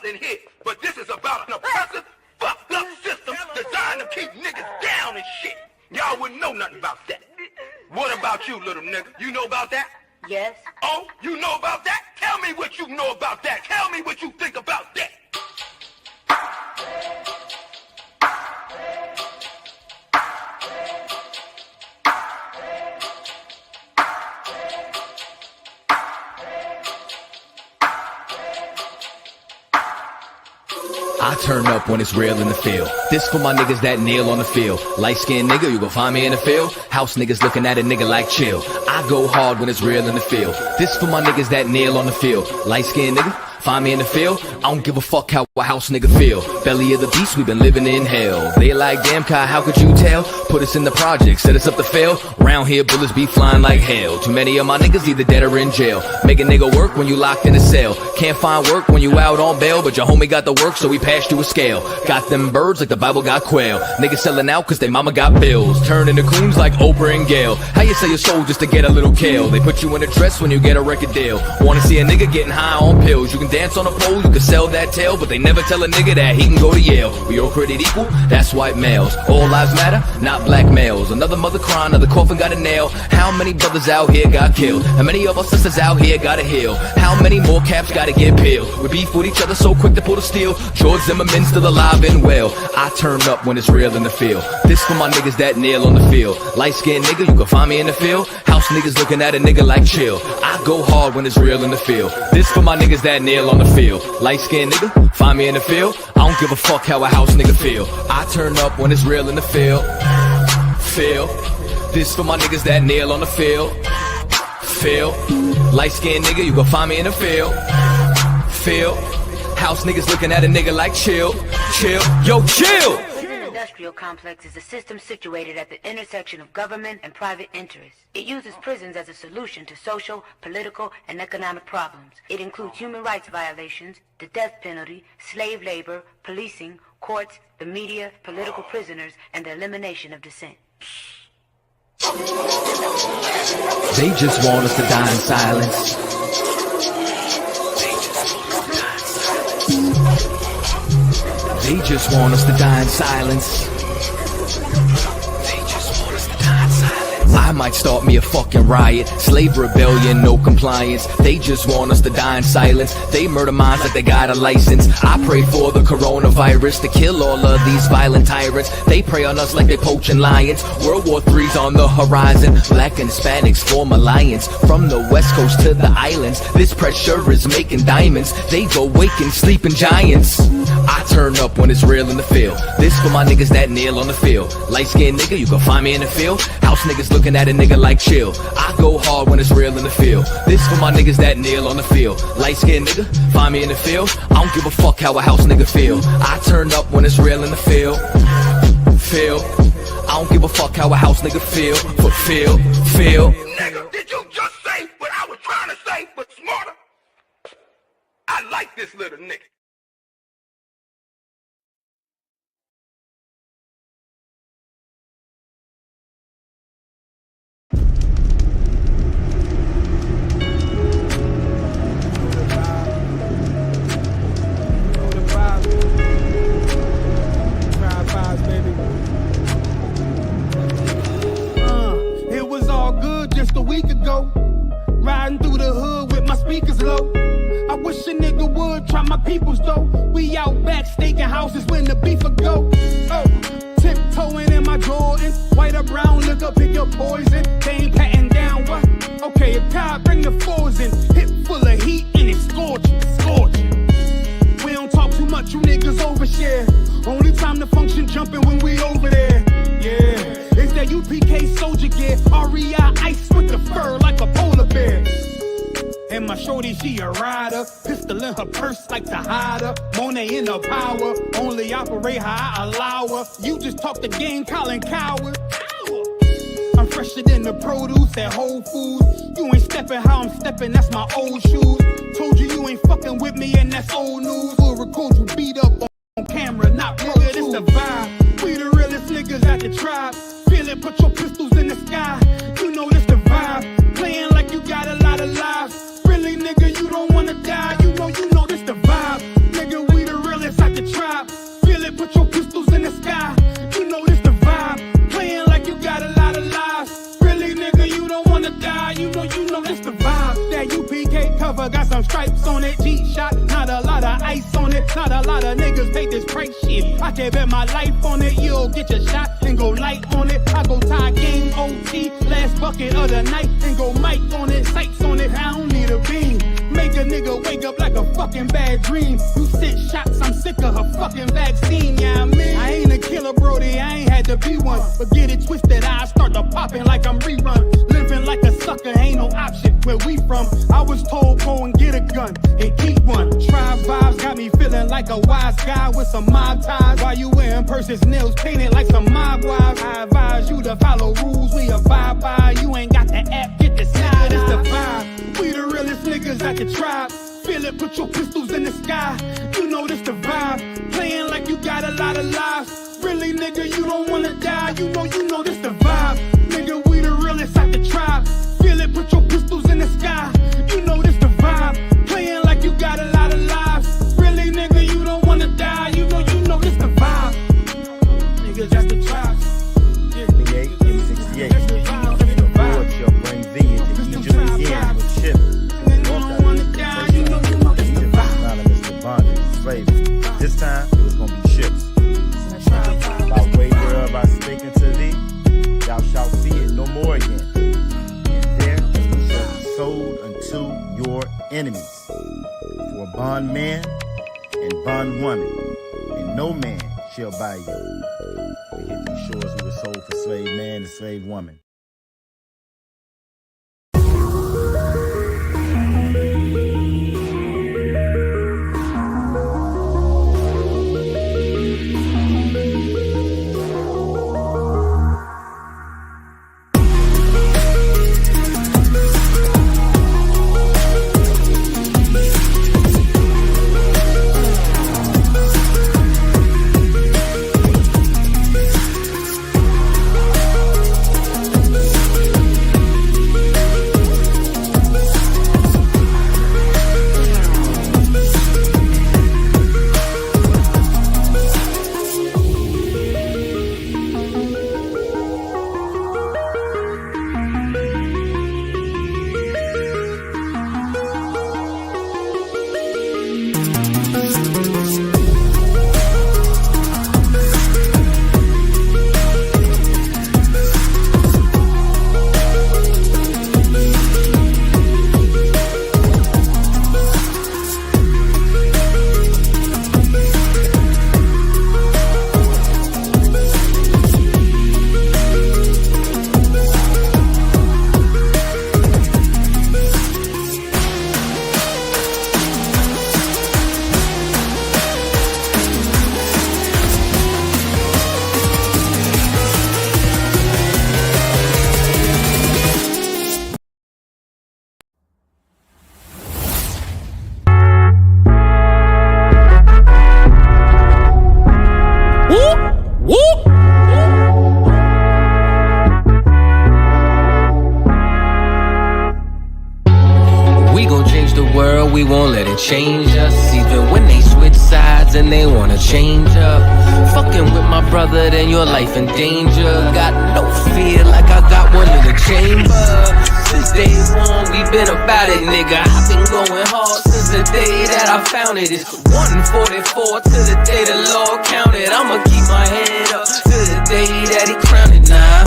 in here, but this is about an oppressive, fucked up system designed to keep niggas down and shit. Y'all wouldn't know nothing about that. What about you, little nigga? You know about that? Yes. Oh, you know about that? Tell me what you know about that. Tell me what you think about that. I turn up when it's real in the field. This for my niggas that kneel on the field. Light-skinned nigga, you gon' find me in the field. House niggas looking at a nigga like chill. I go hard when it's real in the field. This for my niggas that kneel on the field. Light-skinned nigga, find me in the field. I don't give a fuck how a house nigga feel. Belly of the beast, we been living in hell. They like, damn Kai, how could you tell? Put us in the project, set us up to fail. Round here, bullets be flying like hell. Too many of my niggas either dead or in jail. Make a nigga work when you locked in a cell. Can't find work when you out on bail, but your homie got the work, so we passed you a scale. Got them birds like the Bible got quail. Niggas selling out cause they mama got bills. Turn into coons like Oprah and Gail. How you sell your soul just to get a little kale? They put you in a dress when you get a record deal. Wanna see a nigga getting high on pills? You can dance on a pole, you can sell that tail, but they never tell a nigga that he can go to Yale. We all created equal, that's white males. All lives matter, not black males. Another mother crying, another coffin got a nail. How many brothers out here got killed? How many of our sisters out here gotta heal? How many more caps gotta get peeled? We beef with each other so quick to pull the steel. George Zimmerman still alive and well. I turn up when it's real in the field. This for my niggas that kneel on the field. Light-skinned nigga, you can find me in the field. House niggas looking at a nigga like chill. I go hard when it's real in the field. This for my niggas that kneel on the field. Light-skinned nigga, find me in the field. I don't give a fuck how a house nigga feel. I turn up when it's real in the field. Feel. This for my niggas that kneel on the field. Feel. Light-skinned nigga, you gon' find me in the field. Feel. House niggas looking at a nigga like chill. Chill. Yo, chill! The industrial complex is a system situated at the intersection of government and private interests. It uses prisons as a solution to social, political, and economic problems. It includes human rights violations, the death penalty, slave labor, policing, courts, the media, political prisoners, and the elimination of dissent. They just want us to die in silence. They just want us to die in silence. I might start me a fucking riot. Slave rebellion, no compliance. They just want us to die in silence. They murder minds like they got a license. I pray for the coronavirus to kill all of these violent tyrants. They prey on us like they poaching lions. World War III's on the horizon. Black and Hispanics form alliance. From the west coast to the islands, this pressure is making diamonds. They go waking sleeping giants. I turn up when it's real in the field. This for my niggas that kneel on the field. Light-skinned nigga, you can find me in the field. House niggas looking at a nigga like chill. I go hard when it's real in the field. This for my niggas that kneel on the field. Light-skinned nigga, find me in the field. I don't give a fuck how a house nigga feel. I turn up when it's real in the field. Feel. I don't give a fuck how a house nigga feel. But feel. Nigga, did you just say what I was trying to say, but smarter? I like this little nigga. Just a week ago, riding through the hood with my speakers low. I wish a nigga would try my peoples though. We out back staking houses when the beef would go. Oh, tiptoeing in my Jordans, white or brown, look up, pick your poison. They ain't patting down what? Okay, if God bring the fours in, hip full of heat and it's scorching. We don't talk too much, you niggas overshare. Only time to function jumping when we over there. Yeah. It's that UPK soldier gear, REI ice with the fur like a polar bear. And my shorty, she a rider, pistol in her purse like to hide her. Monet in her power, only operate how I allow her. You just talk the game, Colin Coward. I'm fresher than the produce at Whole Foods. You ain't stepping how I'm stepping, that's my old shoes. Told you you ain't fucking with me and that's old news. We'll record you beat up on camera, not pro. Yeah, this the vibe. We the realest niggas at the tribe. Feel it, put your pistols in the sky. You know this the vibe. Playing like you got a lot of lives. Really, nigga, you don't wanna die. You know this the vibe. Nigga, we some stripes on it. G-shot, not a lot of ice on it. Not a lot of niggas pay this price shit. I can bet my life on it. You'll get your shot and go light on it. I go tie game OT, last bucket of the night, and go mic on it, sights on it. I don't need a beam. Make a nigga wake up like a fucking bad dream. You sit shots, I'm sick of her fucking vaccine, yeah, I mean. I ain't a killer, Brody, I ain't had to be one. But get it twisted, I start to popping like I'm rerun. Living like a sucker, ain't no option where we from. I was told go and get a gun and keep one. Tribe vibes got me feeling like a wise guy with some mob ties. While you wearing purses, nails painted like some mob wives. I advise you to follow rules we abide by. You ain't got the app, get the side, it's the vibe. We the realest niggas at the tribe. Feel it, put your pistols in the sky. You know this the vibe. Playing like you got a lot of lives. Really, nigga, you don't wanna die. You know this the vibe. Nigga, we the realest at the tribe. Feel it, put your pistols in the sky. You know this the vibe. Playing like you got a lot of lives. Really, nigga, you don't wanna die. You know this the vibe. Niggas, that's the tribe. 68 and 68. The Lord shall bring thee into Egypt again with ships. This time it was gonna be ships. By way whereof I spake unto thee, thou shalt see it no more again. And there it shall be sold unto your enemies for bondman and bondwoman, and no man shall buy you. We hit these shores, we were sold for slave man and slave woman. We won't let it change us, even when they switch sides and they wanna change up. Fucking with my brother, then your life in danger. Got no fear like I got one in the chamber. Since day one, we been about it, nigga. I've been going hard since the day that I found it. It's 144 to the day the Lord counted. I'ma keep my head up to the day that he crowned it now.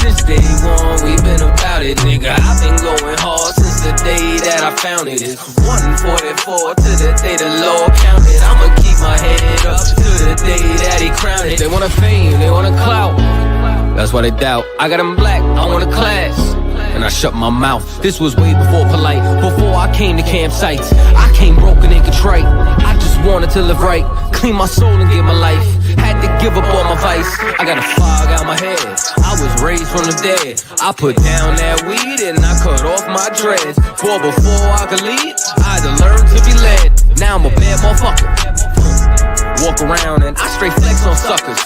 Since day one, we been about it, nigga. I've been going hard since the day that I found it. It's 144 to the day the Lord counted. I'ma keep my head up to the day that he crowned it. They want a fame, they want a clout. That's why they doubt. I got them black, I want a class. And I shut my mouth. This was way before polite, before I came to campsites. I came broken and contrite. I just wanted to live right, clean my soul and give my life. Had to give up all my vice. I got a fog out my head. I was raised from the dead. I put down that weed and I cut off my dreads. For before I could lead, I had to learn to be led. Now I'm a bad motherfucker. Walk around and I straight flex on suckers.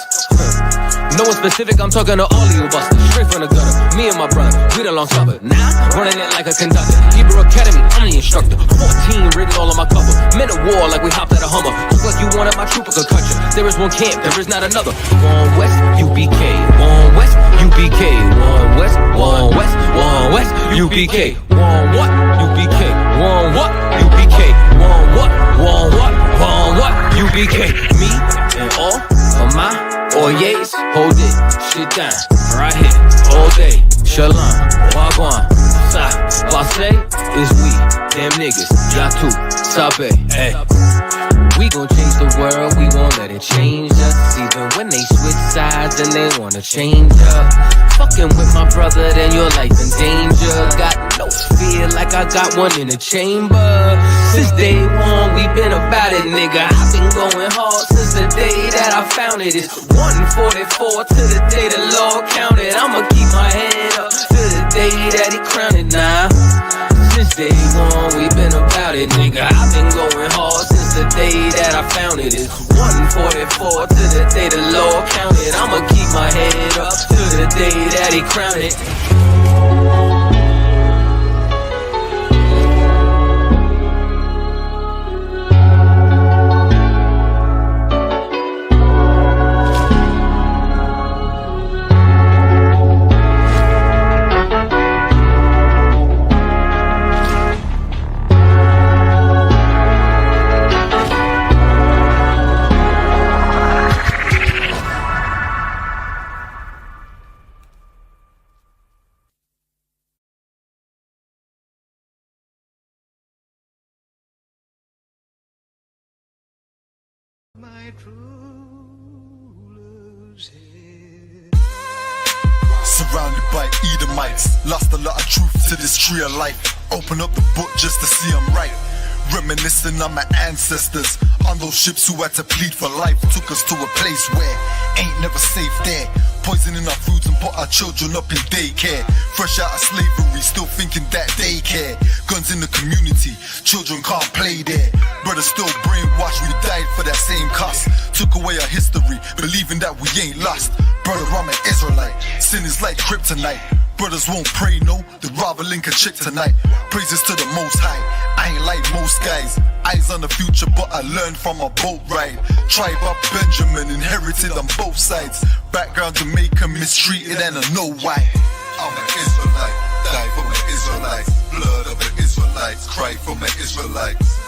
No one specific, I'm talking to all of you busters. Straight from the gutter, me and my brother, we the long supper. Now, running it like a conductor. Hebrew Academy, I'm the instructor. 14 written all on my cover. Men at war like we hopped at a Hummer. Just like you wanted my trooper could cut you. There is one camp, there is not another. One West, UBK. One West, UBK. One West, one West, one West, UBK. One what? UBK. One what? ISUPK, me and all of my Oyes. Hold it, shit down, right here, all day. Shalom, Wagwan, Sa, Passe is we, them niggas, Yatu, Sabe, hey. We gon' change the world, we won't let it change us. Even when they switch sides and they wanna change up. Fucking with my brother, then your life in danger. Got no fear like I got one in the chamber. Since day one, we been about it, nigga. I've been going hard since the day that I found it. It's 144 to the day the Lord counted. I'ma keep my head up to the day that he crowned it now. Since day one, we been about it, nigga. I've been going hard since the day that I found it. It's 144 to the day the Lord counted. I'ma keep my head up to the day that he crowned it. My true love's here. Surrounded by Edomites, lost a lot of truth to this tree of life. Open up the book just to see I'm right. Reminiscing on my ancestors, on those ships who had to plead for life. Took us to a place where ain't never safe there. Poisoning our foods and put our children up in daycare. Fresh out of slavery, still thinking that they care. Guns in the community, children can't play there. Brothers still brainwashed, we died for that same cost. Took away our history, believing that we ain't lost. Brother, I'm an Israelite, sin is like kryptonite. Brothers won't pray, no, they'd rather link a chick tonight. Praises to the Most High, I ain't like most guys. Eyes on the future, but I learned from a boat ride. Tribe of Benjamin, inherited on both sides. Background Jamaica, mistreated and I know why. I'm an Israelite, die for my Israelites. Blood of the Israelites, cry for my Israelites.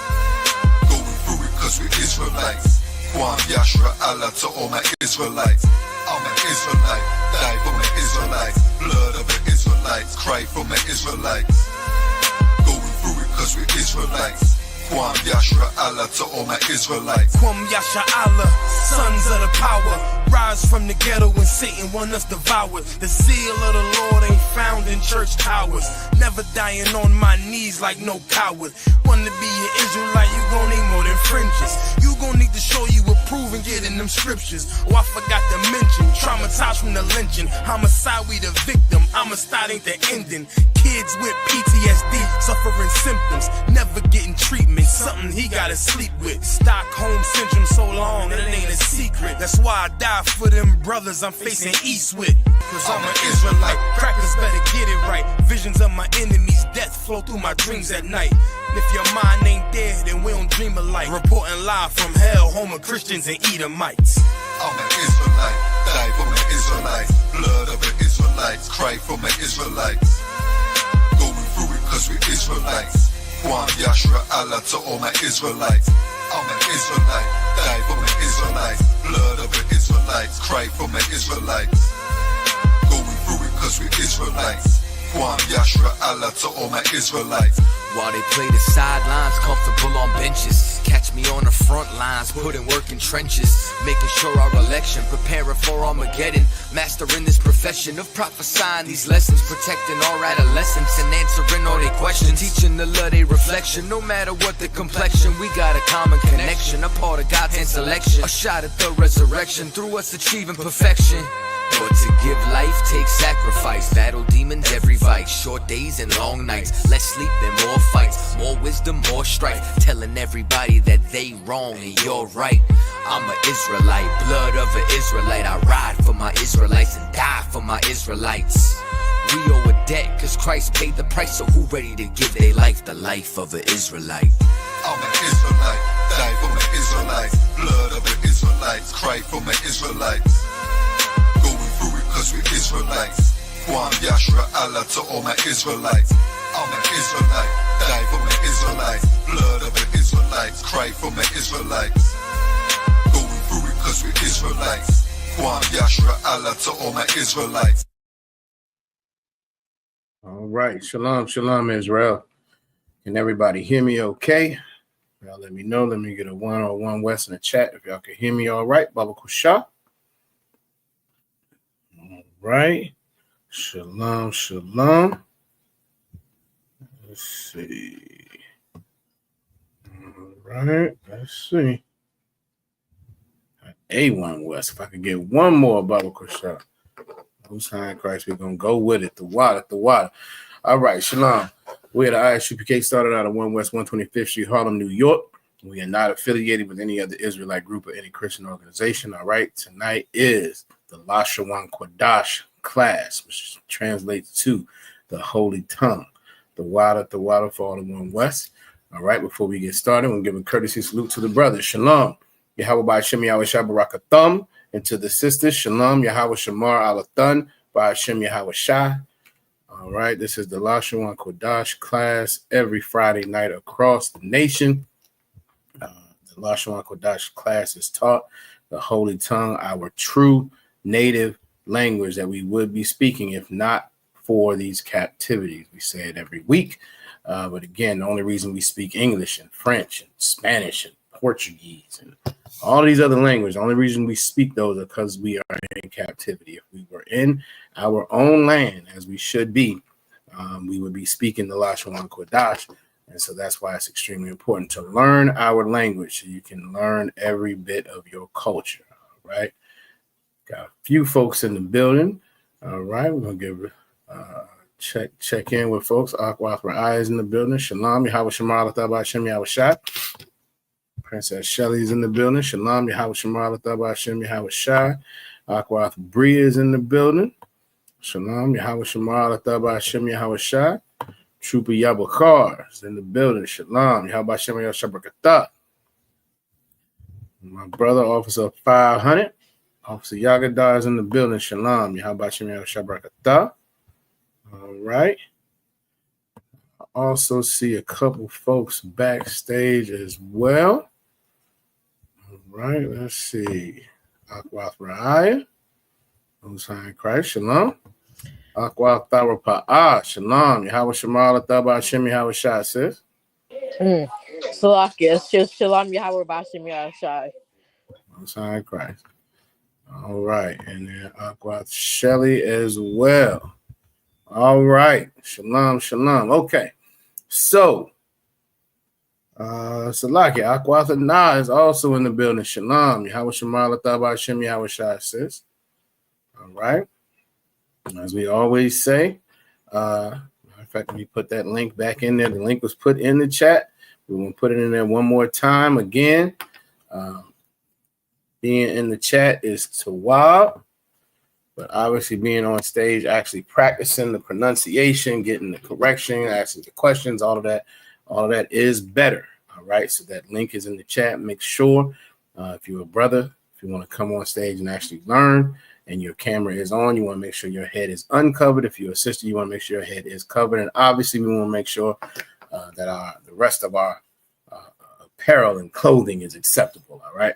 Going through it cause we're Israelites. Kwam Yashra Allah to all my Israelites. I'm an Israelite, die for my Israelites. Blood of the Israelites, cry for my Israelites. Going through it cause we're Israelites. Kwam Yashra Allah to all my Israelites. Kwam Yasha Allah, sons of the power. Rise from the ghetto when Satan want us devoured. The zeal of the Lord ain't found in church towers. Never dying on my knees like no coward. Wanna be an Israelite, you gon' need more than fringes. You gon' need to show you approve and get in them scriptures. Oh, I forgot to mention, traumatized from the lynching. Homicide, we the victim, homicide ain't the ending. Kids with PTSD, suffering symptoms, never getting treatment. Something he gotta sleep with. Stockholm syndrome so long, and it ain't a secret. That's why I die for them brothers I'm facing east with. Cause I'm an Israelite, crackers better get it right. Visions of my enemies, death flow through my dreams at night. If your mind ain't there, then we don't dream alike. Reporting live from hell, home of Christians and Edomites. I'm an Israelite, die for my Israelites. Blood of the Israelites, cry for my Israelites. Going through it cause we're Israelites. Kwam Yashra Allah to all my Israelites. I'm an Israelite, die for my Israelites. Blood of the Israelites, cry for my Israelites. Going through it cause we're Israelites. Kwam Yashra Allah to all my Israelites. While they play the sidelines, comfortable on benches. Catch me on the front lines, putting work in trenches. Making sure our election, preparing for Armageddon. Mastering this profession of prophesying these lessons. Protecting our adolescents and answering all their questions. Teaching the love they reflection, no matter what the complexion. We got a common connection, a part of God's hand selection. A shot at the resurrection, through us achieving perfection. But to give life takes sacrifice. Battle demons every vice. Short days and long nights. Less sleep and more fights. More wisdom, more strife. Telling everybody that they wrong and you're right. I'm an Israelite, blood of an Israelite. I ride for my Israelites and die for my Israelites. We owe a debt cause Christ paid the price. So who ready to give their life the life of an Israelite? I'm an Israelite, die for my Israelites. Blood of the Israelites, cry for my Israelites. Going through it cause we're Israelites. Kwam Yashra Allah to all my Israelites. I'm an Israelite, die for my Israelites. Blood of the Israelites, cry for my Israelites. Israelites. Kwam Yashra Allah to all my Israelites. All right. Shalom, shalom, Israel. Can everybody hear me okay? Y'all let me know. Let me get a 101 West in the chat if y'all can hear me all right. Baba Kusha. All right. Shalom, shalom. Let's see. All right. Let's see. A1 West. If I could get one more Baba Kusha. Who's high in Christ? We're going to go with it. The water, the water. All right. Shalom. We at the ISUPK started out at 1 West 125th Street, Harlem, New York. We are not affiliated with any other Israelite group or any Christian organization. All right. Tonight is the Lashawan Qadash class, which translates to the Holy Tongue. The water for all the 1 West. All right. Before we get started, we'll give a courtesy salute to the brothers. Shalom. Yahweh by Hashem Yahweh Shabbarakathum. And to the sisters, Shalom Yahweh Shamar Alathun by Hashem Yahweh Shah. All right. This is the Lashawan Qadash class every Friday night across the nation. The Lashawan Qadash class is taught the Holy Tongue, our true native language that we would be speaking if not for these captivities. We say it every week. But again, the only reason we speak English and French and Spanish and Portuguese and all these other languages, the only reason we speak those are because we are in captivity. If we were in our own land, as we should be, we would be speaking the Lashawan Qadash. And so that's why it's extremely important to learn our language so you can learn every bit of your culture. All right. Got a few folks in the building. All right. We're going to give check in with folks. Akwath Ra'ai is in the building. Shalom. Yahweh Shamar Lathabah Hashem Yahweh Shah. Princess Shelly's in the building. Shalom. Yahweh Shamar Lathabah Hashem Yahweh Shah. Akwath Bria is in the building. Shalom. Yahweh Shamar Lathabah Hashem Yahweh Shah. Trooper Yabakar is in the building. Shalom. Yahweh Hashem Yahweh Shabrakatah. My brother, Officer 500. Officer Yagadar is in the building. Shalom. Yahweh Hashem Yahweh Shabrakatah. All right. I also see a couple folks backstage as well. All right. Let's see. Akwath Ra'aya. Who's high in Christ. Shalom. Akwath Tharapa'ah. Shalom. Yahweh Shamar Lathabah Hashem Yahweh Shah, sis. Salakia. It's just Shalom Yahweh Bashim Yahshai. Who's high in Christ. All right. And then Akwath Shelly as well. All right. Shalom, shalom. Okay. So, Salakia, Akwath Na is also in the building. Shalom. Yahweh Shamar Lathabah Hashem Yahweh Shah, sis. All right. As we always say, in fact, let me put that link back in there. The link was put in the chat. We will put it in there one more time again. Being in the chat is Tawab. But obviously being on stage, actually practicing the pronunciation, getting the correction, asking the questions, all of that is better. All right. So that link is in the chat. Make sure if you're a brother, if you want to come on stage and actually learn and your camera is on, you want to make sure your head is uncovered. If you're a sister, you want to make sure your head is covered. And obviously we want to make sure that the rest of our apparel and clothing is acceptable. All right.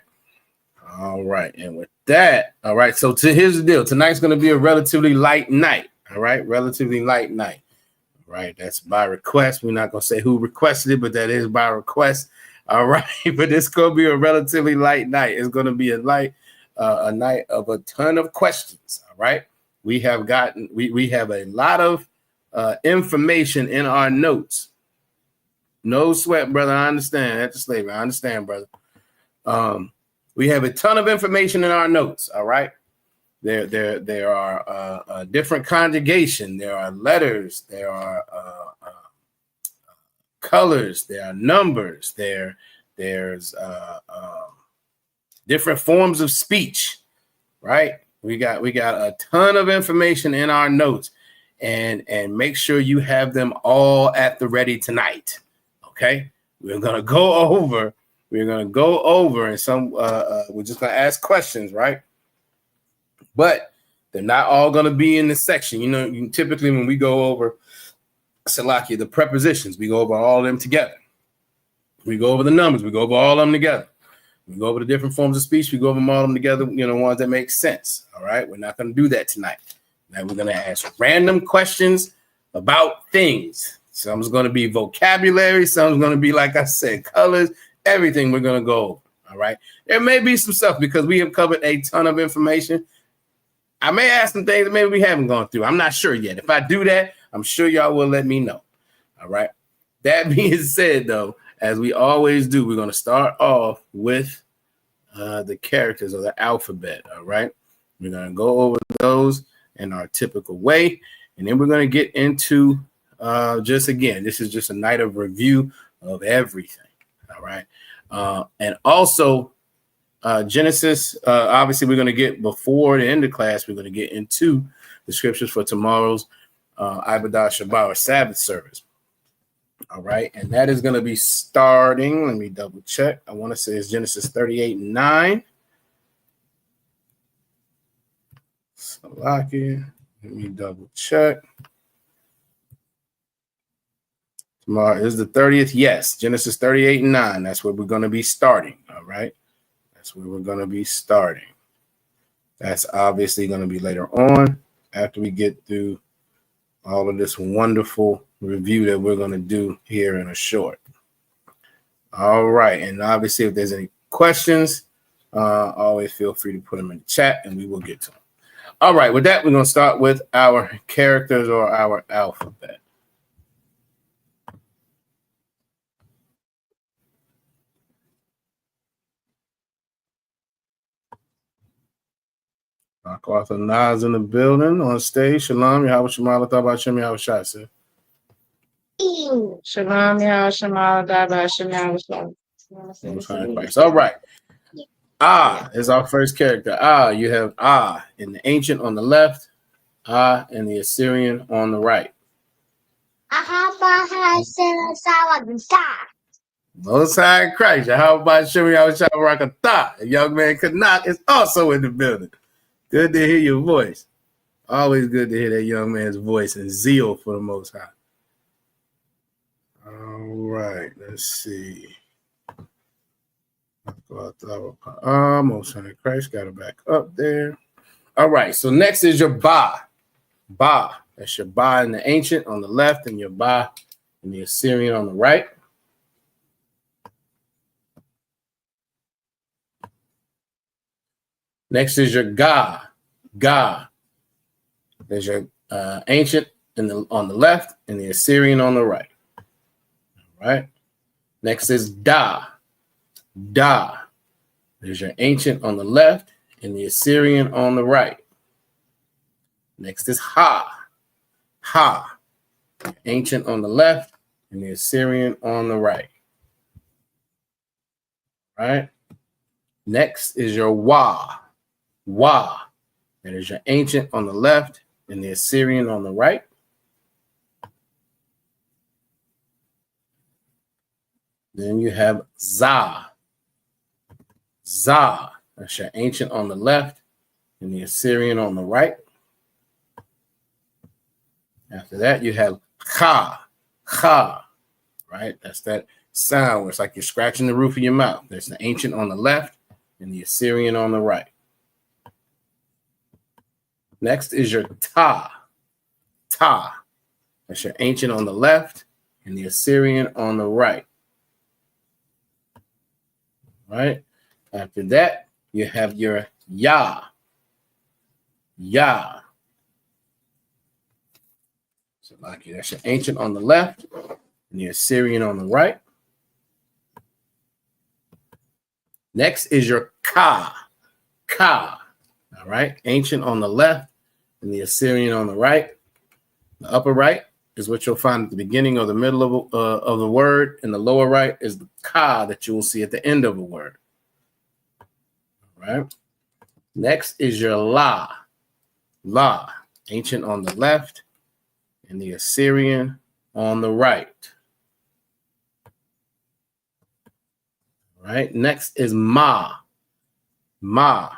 All right. And with that, all right. So here's the deal. Tonight's going to be a relatively light night. All right. Relatively light night. All right. That's by request. We're not going to say who requested it, but that is by request. All right. But it's going to be a relatively light night. It's going to be a night of a ton of questions. All right. We have a lot of information in our notes. No sweat, brother. I understand. That's slavery. I understand, brother. We have a ton of information in our notes. All right. There are different conjugation. There are letters. There are colors. There are numbers. There's different forms of speech. Right. We got a ton of information in our notes, and make sure you have them all at the ready tonight. Okay. We're gonna go over. And some we're just gonna ask questions, right? But they're not all gonna be in the section. You know, typically when we go over Salakia, the prepositions, we go over all of them together. We go over the numbers, we go over all of them together. We go over the different forms of speech. We go over them all together, ones that make sense. All right. We're not going to do that tonight. Now we're going to ask random questions about things. Some's going to be vocabulary. Some's going to be, like I said, colors, everything we're going to go over. All right. There may be some stuff because we have covered a ton of information. I may ask some things that maybe we haven't gone through. I'm not sure yet. If I do that, I'm sure y'all will let me know. All right. That being said, though, as we always do, we're going to start off with the characters of the alphabet. All right. We're going to go over those in our typical way. And then we're going to get into this is just a night of review of everything. All right. And also Genesis, obviously we're going to get before the end of class, we're going to get into the scriptures for tomorrow's Ibadah Shabbat or Sabbath service. All right. And that is going to be starting. Let me double check. I want to say it's Genesis 38:9. Salaki. Let me double check. Tomorrow is the 30th. Yes. Genesis 38:9. That's where we're going to be starting. All right. That's where we're going to be starting. That's obviously going to be later on after we get through all of this wonderful review that we're going to do here in a short. All right. And obviously, if there's any questions, always feel free to put them in the chat and we will get to them. All right. With that, we're going to start with our characters or our alphabet. Arthur Nas in the building on stage. Shalom, Yahweh Shemala, Thabah Shem Yahweh Shai, sir. Shalom, Yahweh Shemala, Thabah Shem Yahweh Shai. All right. Is our first character. You have in the ancient on the left, and the Assyrian on the right. Most High Christ, how about Shem Yahweh Shai Barakatah? A young man Kanak is also in the building. Good to hear your voice. Always good to hear that young man's voice and zeal for the Most High. All right, let's see. Most High Christ got it back up there. All right, so next is your Ba. Ba. That's your Ba in the ancient on the left and your Ba in the Assyrian on the right. Next is your Ga. Ga. There's your ancient on the left and the Assyrian on the right. All right. Next is Da. Da. There's your ancient on the left and the Assyrian on the right. Next is Ha. Ha. Ancient on the left and the Assyrian on the right. All right. Next is your Wa. Wa. That is your ancient on the left and the Assyrian on the right. Then you have Za. Za. That's your ancient on the left and the Assyrian on the right. After that, you have Cha. Cha. Right? That's that sound where it's like you're scratching the roof of your mouth. There's the ancient on the left and the Assyrian on the right. Next is your Ta. Ta. That's your ancient on the left and the Assyrian on the right. Right? After that, you have your Ya. Ya. So like that's your ancient on the left and the Assyrian on the right. Next is your Ka. Ka. All right. Ancient on the left and the Assyrian on the right. The upper right is what you'll find at the beginning or the middle of the word. And the lower right is the Ka that you will see at the end of a word. All right. Next is your La. La. Ancient on the left and the Assyrian on the right. All right. Next is Ma. Ma.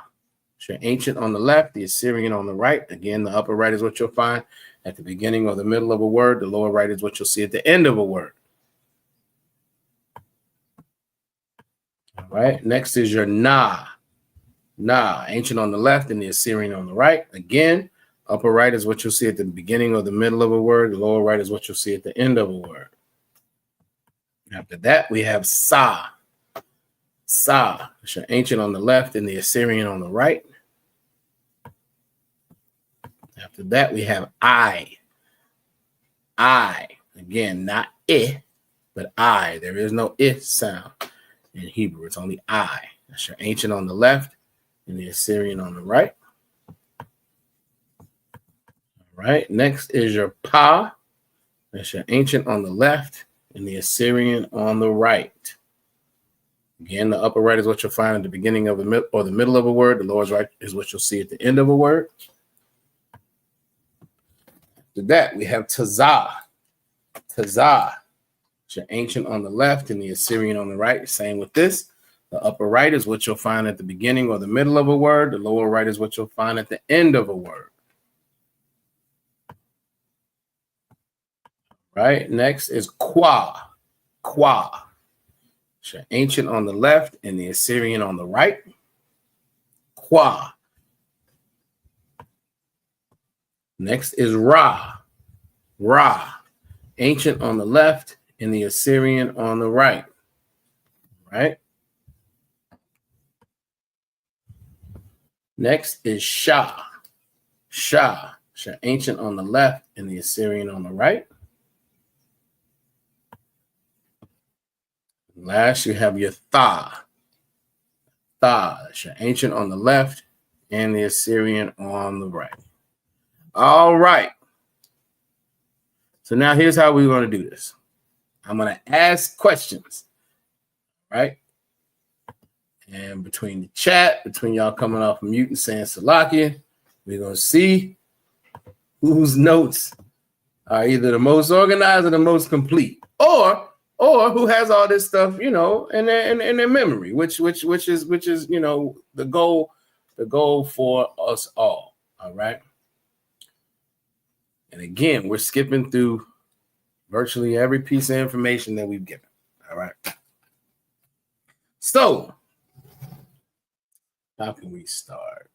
It's your ancient on the left, the Assyrian on the right. Again, the upper right is what you'll find at the beginning or the middle of a word. The lower right is what you'll see at the end of a word. All Right. Next is your Na. Na, ancient on the left and the Assyrian on the right. Again, upper right is what you'll see at the beginning or the middle of a word. The lower right is what you'll see at the end of a word. After that, we have Sa. Sa, it's your ancient on the left and the Assyrian on the right. After that, we have I. I. Again, not I, but I. There is no I sound in Hebrew. It's only I. That's your ancient on the left and the Assyrian on the right. All right. Next is your Pa. That's your ancient on the left and the Assyrian on the right. Again, the upper right is what you'll find at the beginning of the middle of a word. The lower right is what you'll see at the end of a word. After that, we have Tazah. Tazah. It's your ancient on the left and the Assyrian on the right. Same with this. The upper right is what you'll find at the beginning or the middle of a word. The lower right is what you'll find at the end of a word. Right. Next is Qua. Qua. It's your ancient on the left and the Assyrian on the right. Qua. Next is Ra. Ra. Ancient on the left and the Assyrian on the right. Right. Next is Shah. Shah. It's your ancient on the left and the Assyrian on the right. Last, you have your Tha. Tha. It's your ancient on the left and the Assyrian on the right. All right. So now here's how we're going to do this. I'm going to ask questions, right? And between the chat, between y'all coming off mute and saying Salakia, we're going to see whose notes are either the most organized or the most complete, or who has all this stuff, you know, in their memory, which is, you know, the goal for us all. All right. And again, we're skipping through virtually every piece of information that we've given. All right. So, how can we start?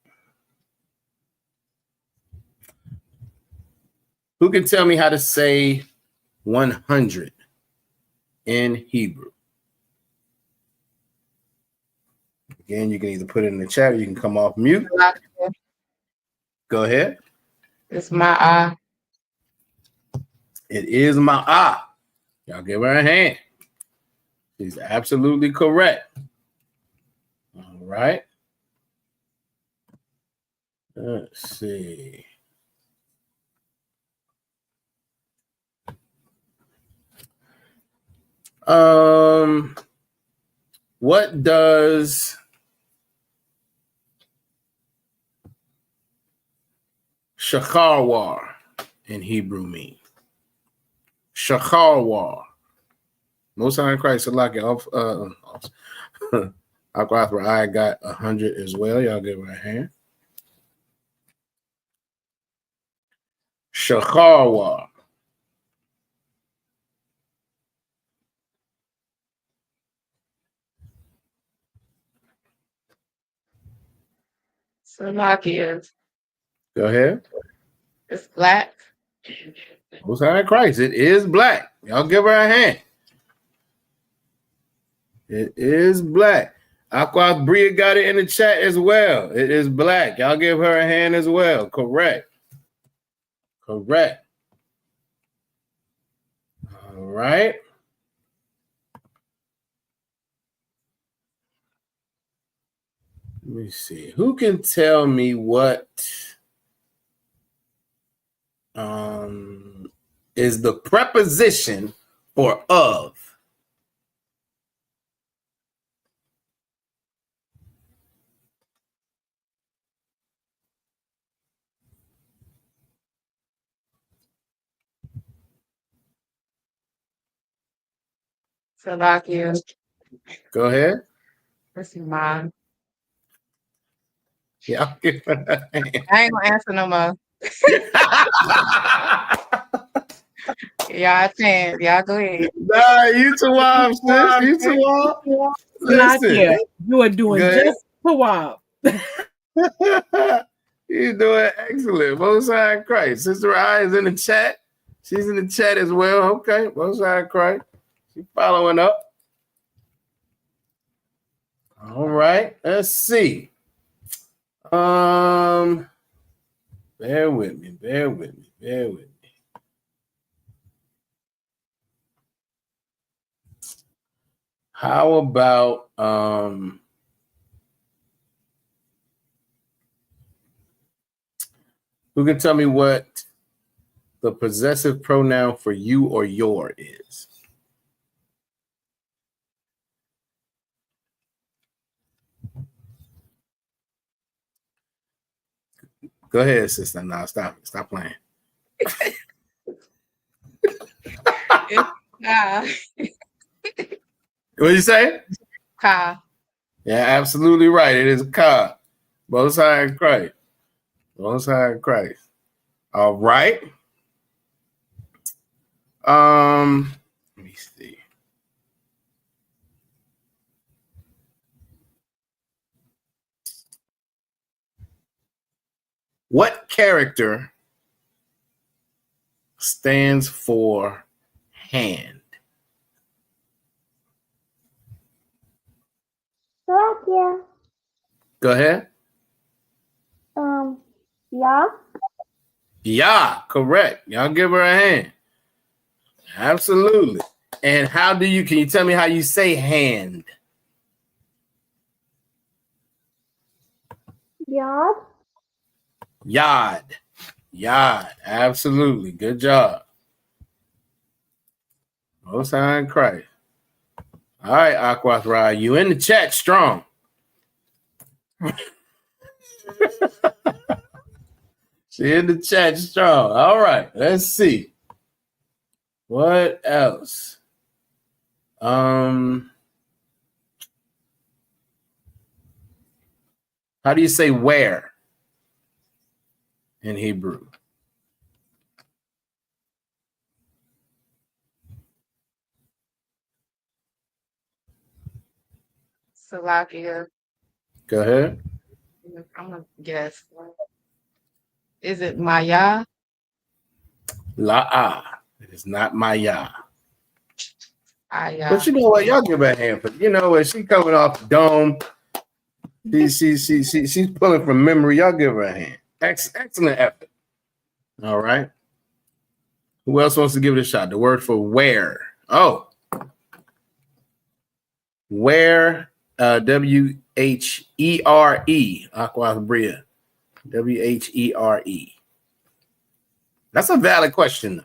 Who can tell me how to say 100 in Hebrew? Again, you can either put it in the chat or you can come off mute. Go ahead. It's my It is Ma'ah. Y'all give her a hand. She's absolutely correct. All right. Let's see. What does Shacharwar in Hebrew mean? Shacharwar. Most High in Christ, like I got 100 as well. Y'all give her a hand. Shacharwar. Salakia. Go ahead. It's black. Most High in Christ. It is black. Y'all give her a hand. It is black. Aqua Bria got it in the chat as well. It is black. Y'all give her a hand as well. Correct. Correct. All right. Let me see. Who can tell me what is the preposition for of? Salakia. Go ahead. It's mine. Yeah, I ain't gonna answer no more. Y'all can. Y'all go ahead. Nah, you too wild, sis. You too wild. Listen. You are doing just too wild. You're doing excellent. Most High in Christ. Sister I is in the chat. She's in the chat as well. Okay. Most High in Christ. She's following up. All right. Let's see. Bear with me. How about who can tell me what the possessive pronoun for you or your is? Go ahead, sister. No, stop playing. What did you say? Ka. Yeah, absolutely right. It is Ka. Most High in Christ. Most High in Christ. All right. Let me see. What character stands for hand? Yeah. Go ahead. Yeah. Yeah, correct. Y'all give her a hand. Absolutely. And can you tell me how you say hand? Yard. Yard. Absolutely. Good job. Most High in Christ. All right, Aquathra, you in the chat strong. She in the chat strong. All right, let's see. What else? How do you say where in Hebrew? Salakia. Go ahead. I'm gonna guess. Is it Maya? La'ah. It is not Maya. Aya. But you know what? Y'all give her a hand for. You know what? She coming off the dome. She's pulling from memory. Y'all give her a hand. Excellent effort. All right. Who else wants to give it a shot? The word for where. Oh. Where. WHERE. Aqua Bria. WHERE. That's a valid question, though.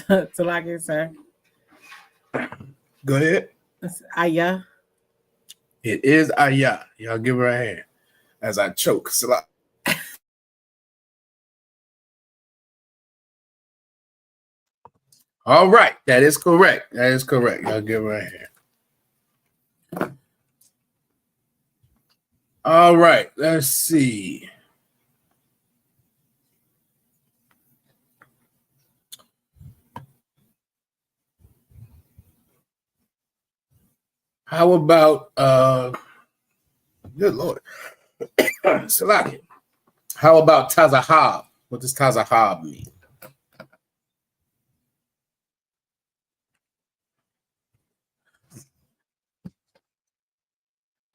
To like it, sir. Go ahead. It's Aya. It is Aya. Y'all give her a hand as I choke. All right. That is correct. Y'all give her a hand. All right. Let's see. How about good Lord. Salaki. How about Tazahab? What does Tazahab mean?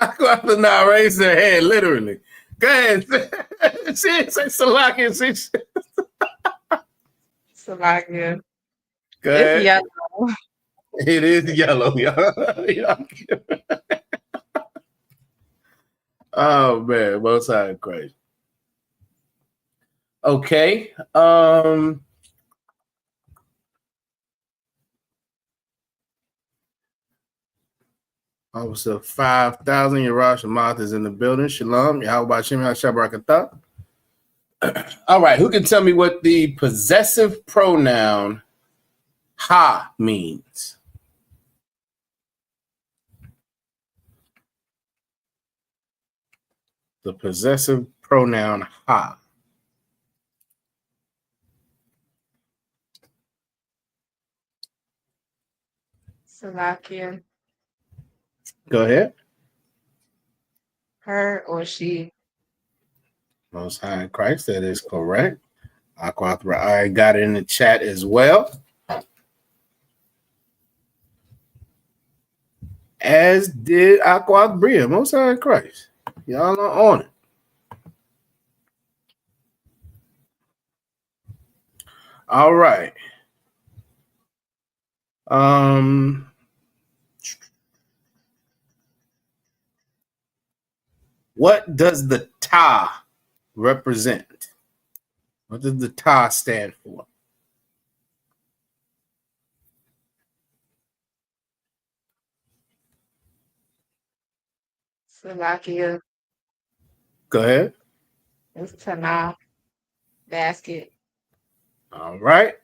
I go have to now raise her hand, literally. Go ahead. She didn't say Salaki. Salakia. Go ahead. It's yellow. It is yellow, y'all. Oh man, both sides crazy. Okay. Officer 5,000. Yarash Amath is in the building. Shalom. How about Shem Hashabrakatah? All right. Who can tell me what the possessive pronoun ha means? the possessive pronoun ha? Salakia. Go ahead. Her or she. Most High in Christ, that is correct. I got it in the chat as well. As did Aquath Bria, Most High in Christ. Y'all are on it. All right. What does the ta represent? What does the ta stand for? Salakia. Go ahead. It's Tana. Basket. All right.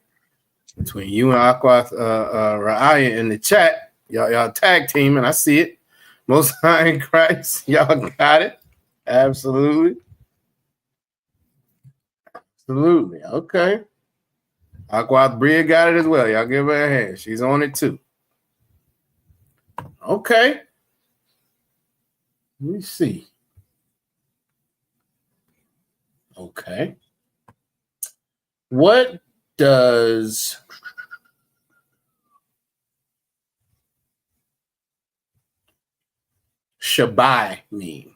Between you and Aquath Ra'aya in the chat, y'all tag team, and I see it. Most High in Christ, y'all got it. Absolutely. Absolutely. Okay. Aquath Bria got it as well. Y'all give her a hand. She's on it too. Okay. Let me see. Okay. What does Shabai mean?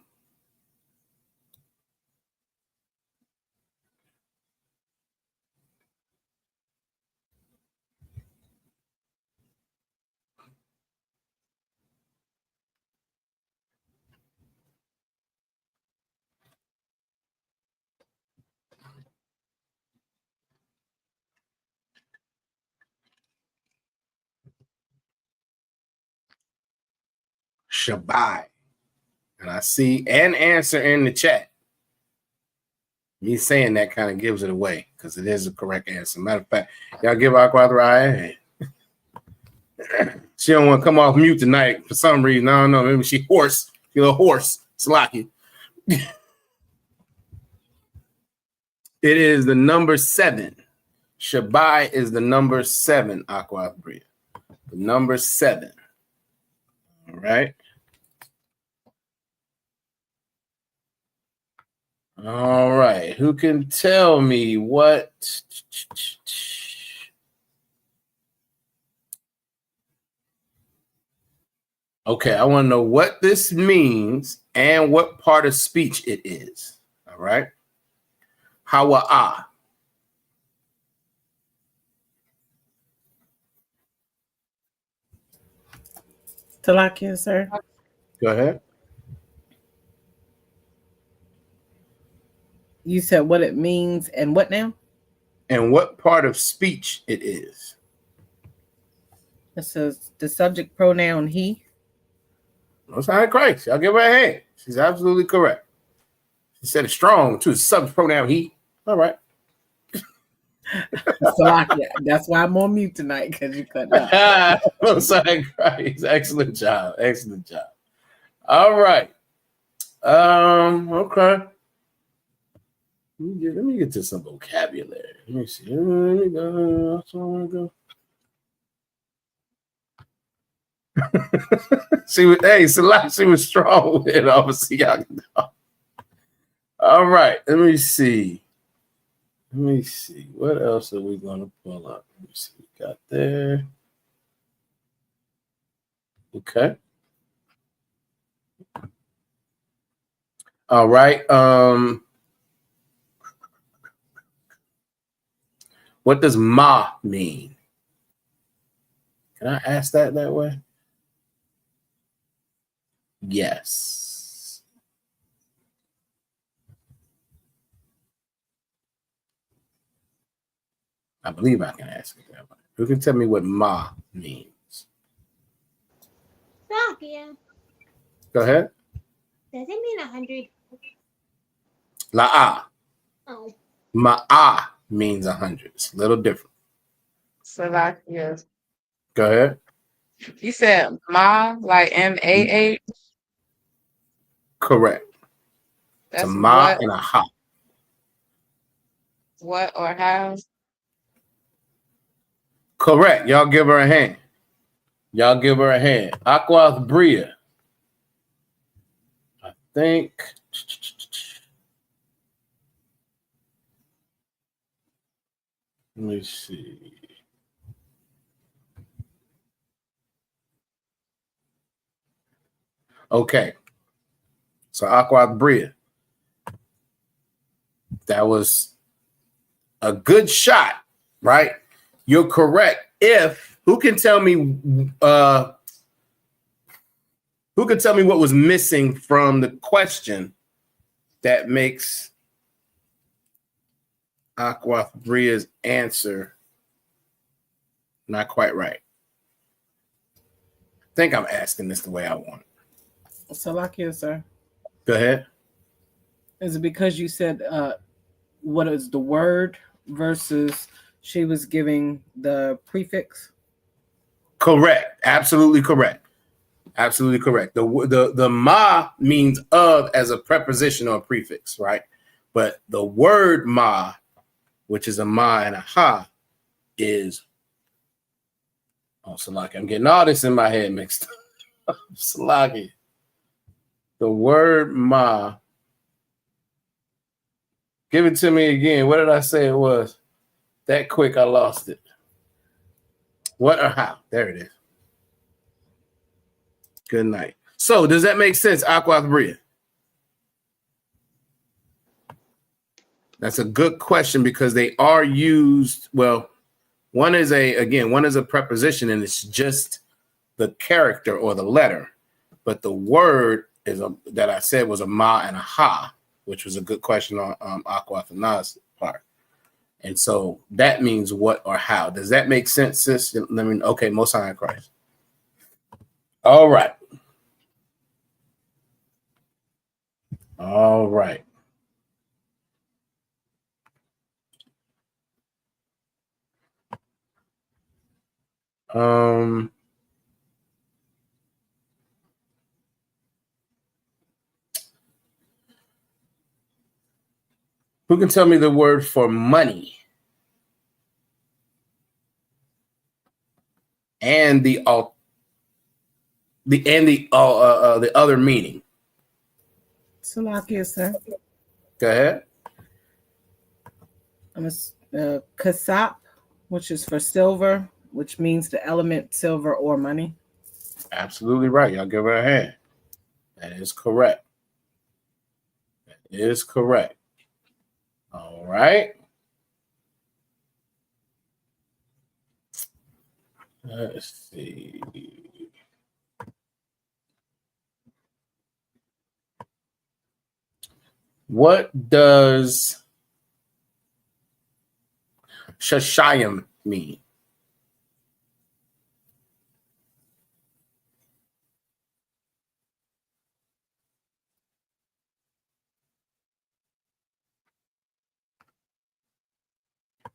Shabai. And I see an answer in the chat. Me saying that kind of gives it away because it is a correct answer. Matter of fact, y'all give Aquath Ra'aya a hand. She don't want to come off mute tonight for some reason. I don't know. Maybe she hoarse. She a little hoarse. Slocky. It is the number 7. Shabai is the number 7, Aquath Bria. The number 7. All right. All right. Who can tell me what? Okay, I want to know what this means and what part of speech it is. All right. Hawa'a. Talakia, sir. Go ahead. You said what it means and what now? And what part of speech it is. It says the subject pronoun he. Most High in Christ. Y'all give her a hand. She's absolutely correct. She said it strong too. Subject pronoun he. All right. Talakia. That's why I'm on mute tonight because you cut out. Most High in Christ. Excellent job. Excellent job. All right. Okay. Let me get to some vocabulary. Let me see. Let me go. That's where I want to go. She was strong with it. Obviously, y'all know. All right. Let me see. What else are we going to pull up? Let me see. We got there. Okay. All right. What does ma mean? Can I ask that way? Yes. I believe I can ask it that way. Who can tell me what ma means? Salakia. Go ahead. Does it mean 100? La'a. Oh. Ma'a means 100. It's a little different. Salakia. Go ahead. You said Ma, like MAH? Correct. It's a That's ma what, and a ha. what or how. Correct. Y'all give her a hand. Y'all give her a hand. Aquath Bria. I think. Let me see. Okay. So Aquath Bria. That was a good shot, right? You're correct. Who can tell me what was missing from the question that makes Aquath Bria's answer not quite right? I think I'm asking this the way I want it. Salakia, sir. Go ahead. Is it because you said what is the word versus she was giving the prefix? Correct. Absolutely correct. Absolutely correct. The ma means of as a preposition or a prefix, right? But the word ma, which is a ma and a ha, is Salaki. I'm getting all this in my head mixed up. Salaki. The word ma. Give it to me again. What did I say it was? That quick, I lost it. What or how? There it is. Good night. So, does that make sense, Aquath Bria? That's a good question because they are used. Well, one is a preposition and it's just the character or the letter, but the word is that I said was a ma and a ha, which was a good question on Aquath and Nas' part. And so that means what or how. Does that make sense, sis? Okay, Most High in Christ. All right. All right. Who can tell me the word for money and the other meaning? Salakia, sir. Go ahead. Kasap, which is for silver, which means the element silver or money. Absolutely right. Y'all give her a hand. That is correct. That is correct. All right. Let's see. What does Shashayim mean?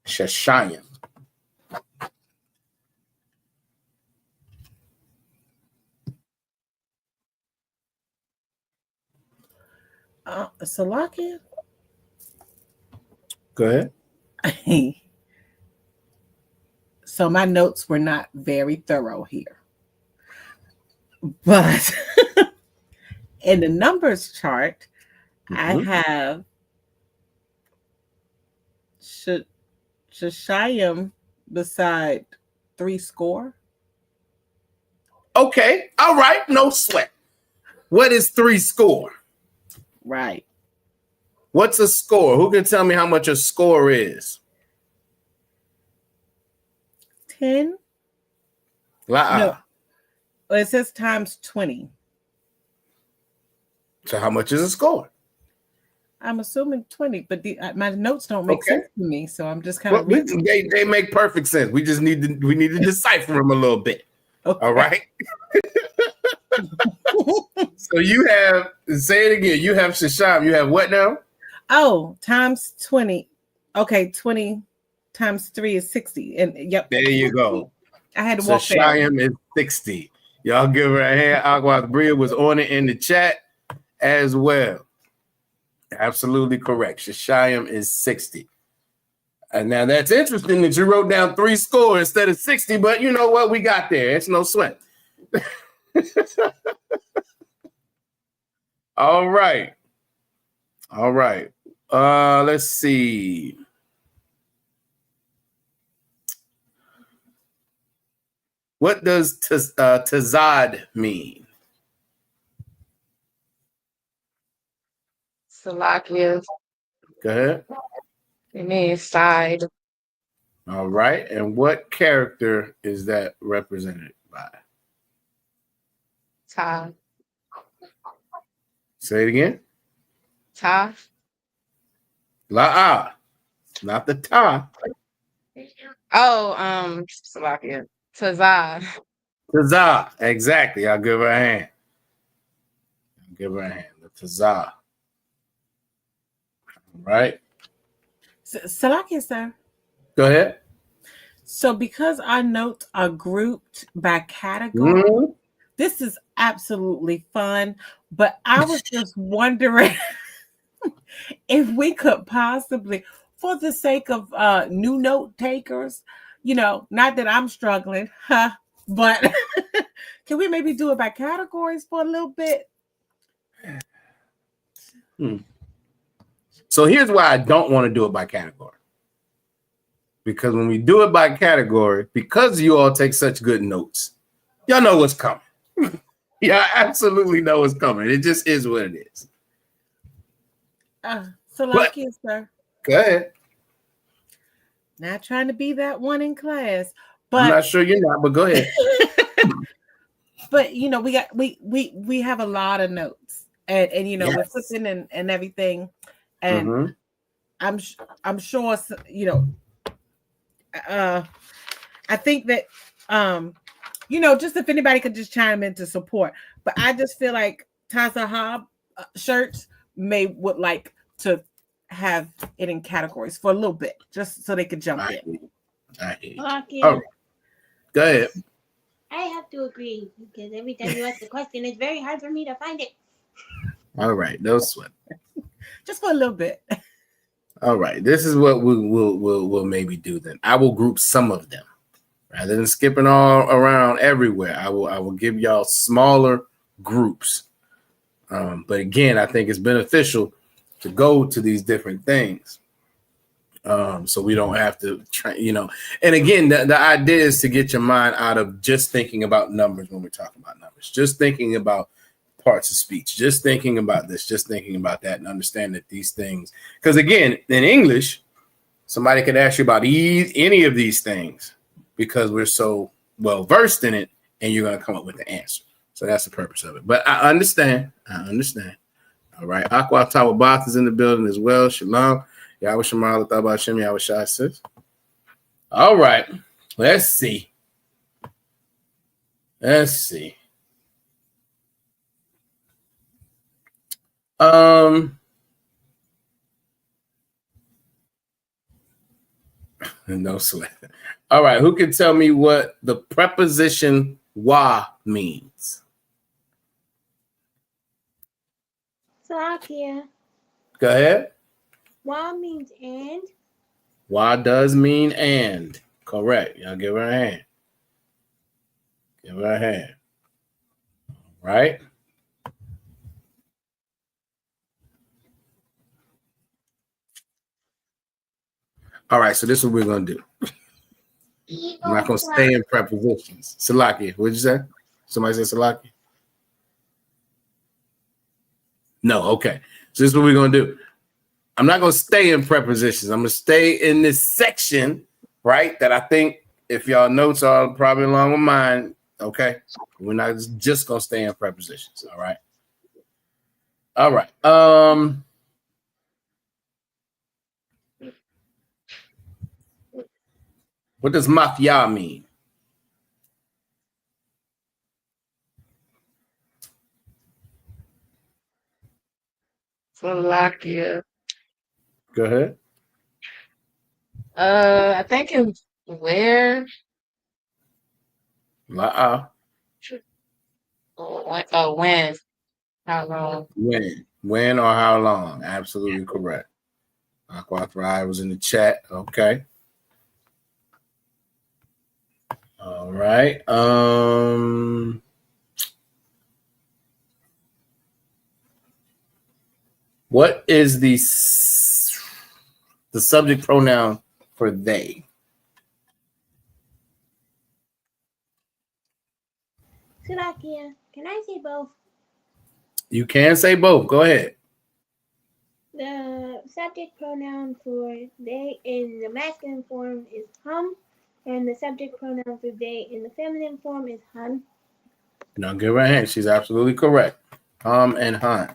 Shashayim. Salakia? Go ahead. So my notes were not very thorough here. But in the numbers chart, I have Shashayim beside 3 score. Okay. All right. No sweat. What is 3 score? Right. What's a score? Who can tell me how much a score is? 10? No. Well, it says times 20. So how much is a score? I'm assuming 20, but my notes don't make sense to me, so I'm just kind of they make perfect sense. We just need to decipher them a little bit. Okay. All right. So you have, say it again. You have Shasham. You have what now? Oh, times 20. Okay, 20 times 3 is 60. And yep. There you go. I had to walk there. Shasham is 60. Y'all give her a hand. Aquath Bria was on it in the chat as well. Absolutely correct. Shishayim is 60. And now that's interesting that you wrote down 3 score instead of 60, but you know what? We got there. It's no sweat. All right. All right. Let's see. What does tazad mean? Salakia. Go ahead. It means side. All right. And what character is that represented by? Ta. Say it again. Ta. La'ah. Not the ta. Oh, Salakia. Tazah. Tazah. Exactly. I'll give her a hand. Give her a hand. The tazah. All right. Salakia, sir. Go ahead. So because our notes are grouped by category, this is absolutely fun. But I was just wondering if we could possibly, for the sake of new note takers, not that I'm struggling, but can we maybe do it by categories for a little bit? So here's why I don't want to do it by category. Because when we do it by category, because you all take such good notes, y'all know what's coming. Y'all absolutely know what's coming. It just is what it is. Salakia, sir. Go ahead. Not trying to be that one in class, but I'm not sure you're not, but go ahead. But we have a lot of notes, and yes. We're flipping and everything, and I'm sure I think that just if anybody could just chime in to support, but I just feel like Tazahab shirts would like to have it in categories for a little bit, just so they could jump in. Oh, go ahead. I have to agree because every time you ask the question, it's very hard for me to find it. All right, no sweat. Just for a little bit. All right, this is what we'll maybe do then. I will group some of them rather than skipping all around everywhere. I will give y'all smaller groups. But again, I think it's beneficial to go to these different things. So we don't have to try, and again, the idea is to get your mind out of just thinking about numbers when we're talking about numbers, just thinking about parts of speech, just thinking about this, just thinking about that, and understand that these things, because again, in English, somebody could ask you about any of these things because we're so well versed in it, and you're going to come up with the answer. So that's the purpose of it. But I understand. All right. Aqua Tawabath is in the building as well. Shalom. Yahweh Shemar, Lathabah Hashem, Yahweh Shai says. All right. Let's see. No sweat. All right. Who can tell me what the preposition wa means? Salakia. Go ahead. Wa means and. Wa does mean and. Correct. Y'all give her a hand. Give her a hand. Right? All right, so this is what we're going to do. I'm not going to stay in prepositions. Salakia, what did you say? Somebody said Salakia? No, okay. So this is what we're going to do. I'm not going to stay in prepositions. I'm going to stay in this section, right, that I think if y'all notes are probably along with mine, okay? We're not just going to stay in prepositions, all right? All right. What does mafia mean? Salakia. Go ahead. I think it's where. La. Oh, when. How long? When. When or how long? Absolutely correct. Aqua Thrive was in the chat. Okay. All right. What is the subject pronoun for they? Slovakia, can I say both? You can say both. Go ahead. The subject pronoun for they in the masculine form is hum, and the subject pronoun for they in the feminine form is hun. Now give her a hand. She's absolutely correct. Hum and hun.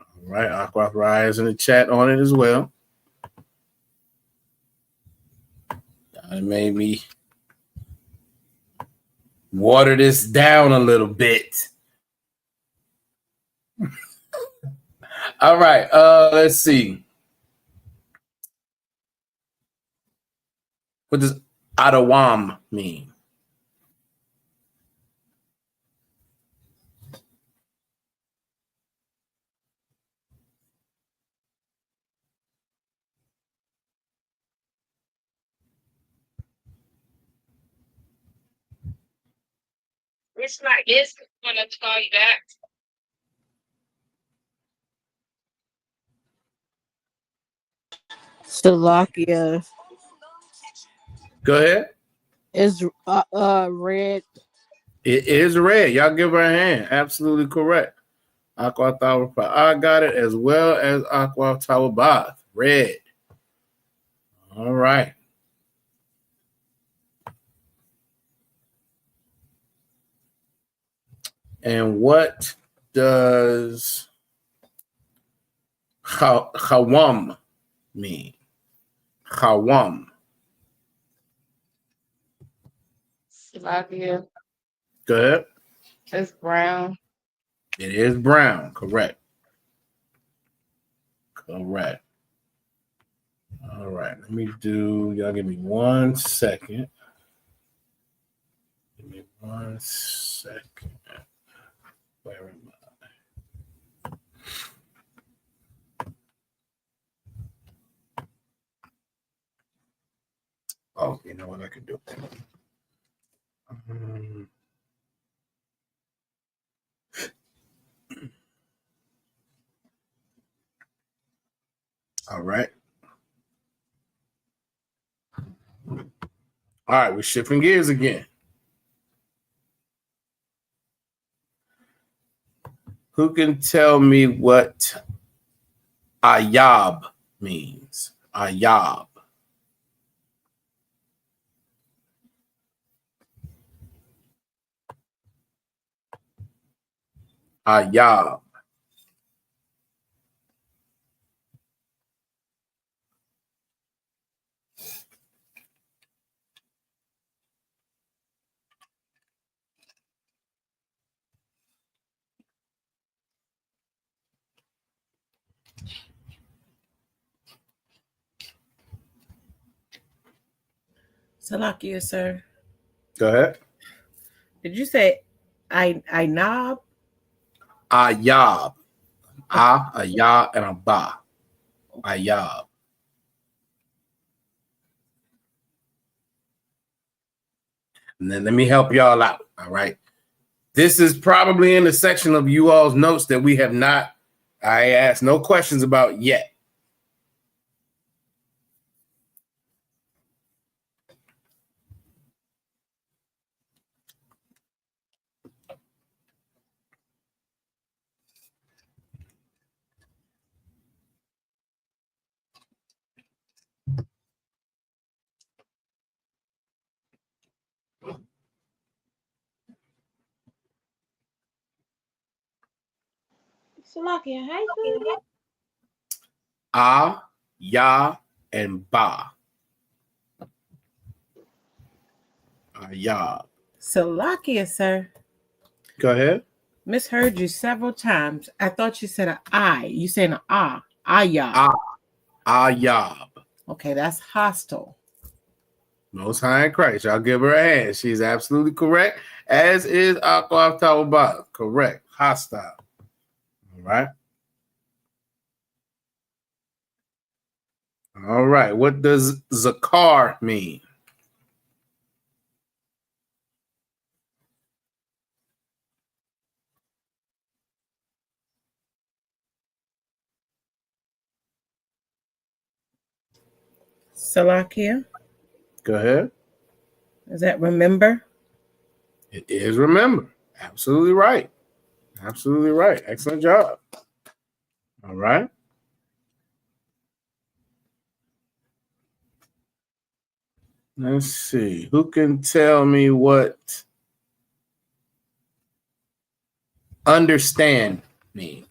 All right. Aqua Thrive is in the chat on it as well. It made me water this down a little bit. All right. Let's see. What does Adawam mean? It's like this. I'm gonna call you back. Slovakia Go ahead. is red. It is red. Y'all give her a hand. Absolutely correct. Aqua Tower. I got it as well as Aqua Tower Bath. Red. All right. And what does Hawam mean? Hawam. Slovakia. Go ahead. It's brown. It is brown. Correct. Correct. All right. Let me do, y'all give me 1 second. Give me 1 second. Where am I? Oh, you know what I can do? All right. All right, we're shifting gears again. Who can tell me what ayab means? Ayab. Ayab. Salakia, sir. Go ahead. Did you say I knob? Ayab. A ya, and a ba. Ayab. And then let me help y'all out. All right. This is probably in the section of you all's notes that we have not, I asked no questions about yet. Slovakia, how you spell it again? A, ya, and ba. Ayab. Salakia, sir. Go ahead. Misheard you several times. I thought you said an I. You said an ah. Ayab. Ayab. Okay, that's hostile. Most High in Christ. Y'all give her a hand. She's absolutely correct, as is Aqua Tawabah. Correct. Hostile. All right. All right. What does Zakar mean? Salakia. Go ahead. Is that remember? It is remember. Absolutely right. Absolutely right. Excellent job. All right. Let's see. Who can tell me what understand means?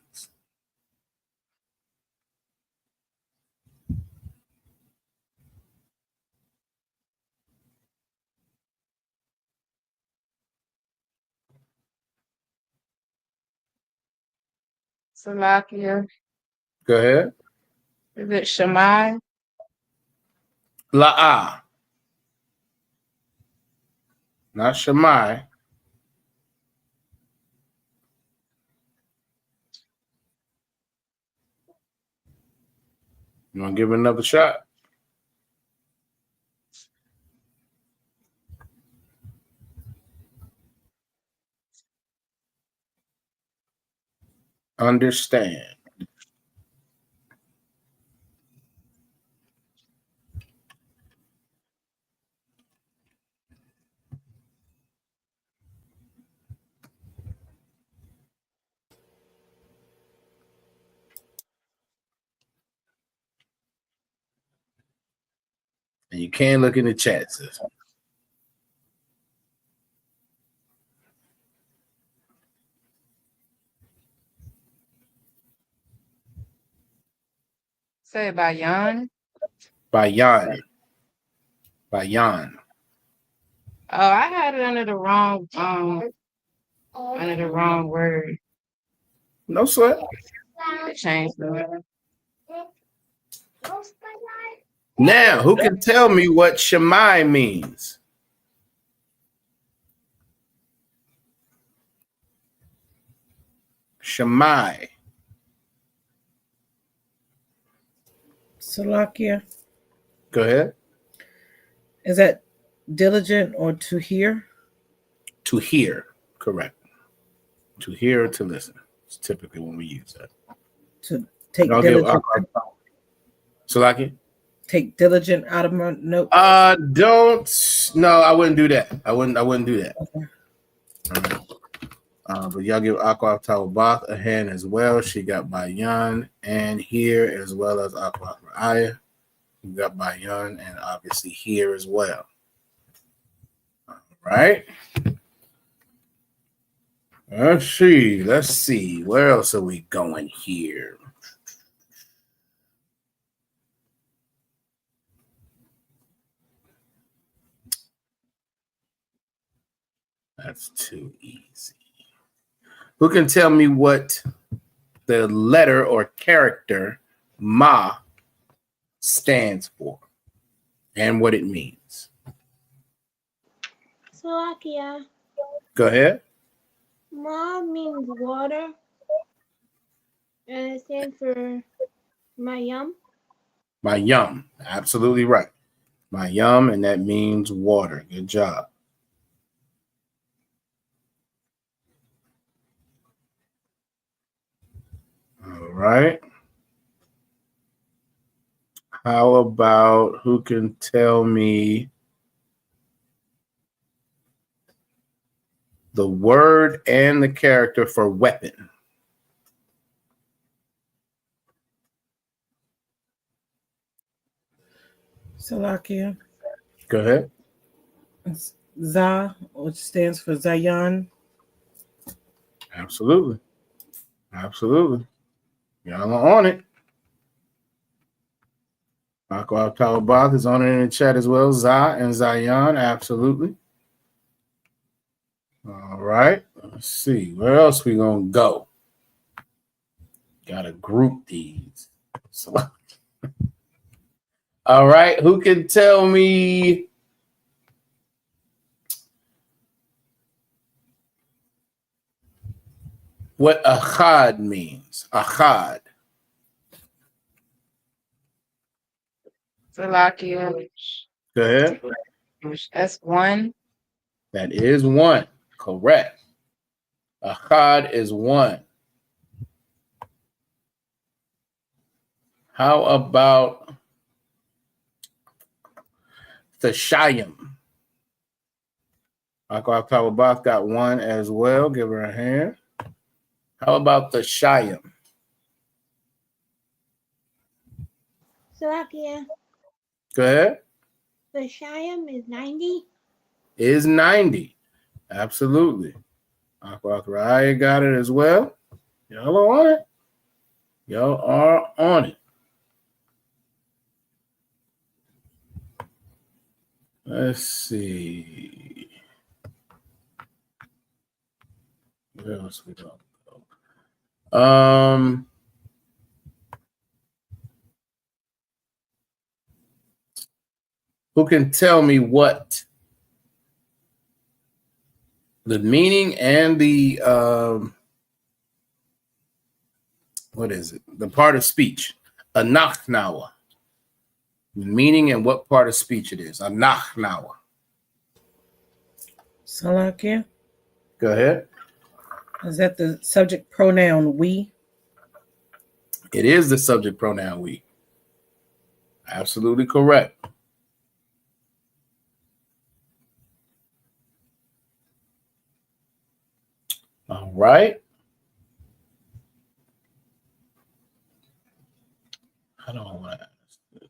Salakia. Go ahead. Is it Shemai? La'ah. Not Shammai. You want to give it another shot? Understand. And you can look in the chat, sis. Say Bayan. Bayan. Bayan. Oh, I had it under the wrong word. No sweat. I changed the Now, who can tell me what Shammai means? Shammai. Salakia. Go ahead. Is that diligent or to hear? To hear. Correct. To hear or to listen. It's typically when we use that. To take I'll give diligent. Salaki? Take diligent out of my notes. Don't. No, I wouldn't do that. I wouldn't do that. Okay. But y'all give Aqua Tawabath a hand as well. She got Bayan and here as well as Aqua Ra'aya. You got Bayan and obviously here as well. All right. Let's see. Where else are we going here? That's too easy. Who can tell me what the letter or character Ma stands for and what it means? Slovakia. Go ahead. Ma means water, and it stands for Mayam. Mayam. Absolutely right. Mayam, and that means water. Good job. All right. How about who can tell me the word and the character for weapon? Salakia. Go ahead. It's Za, which stands for Zayan. Absolutely. Y'all are on it. Aqua Talabath is on it in the chat as well. Za and Zayan, absolutely. All right. Let's see. Where else we gonna go? Gotta group these. So, all right. Who can tell me what achad means? Achad. Salakia. Go ahead. That's one. That is one. Correct. Achad is one. How about the Shayim? Akwa Tawabath got one as well. Give her a hand. How about the Shayim? Salakia. Go ahead. The Shyam is 90. Is 90. Absolutely. Akwa Raya got it as well. Y'all are on it. Y'all are on it. Let's see. Where else we go? Who can tell me what the meaning and the what is it? The part of speech. Anachnawa. The meaning and what part of speech it is. Anachnawa. Salakia. Go ahead. Is that the subject pronoun we? It is the subject pronoun we. Absolutely correct. All right. I don't want to ask this.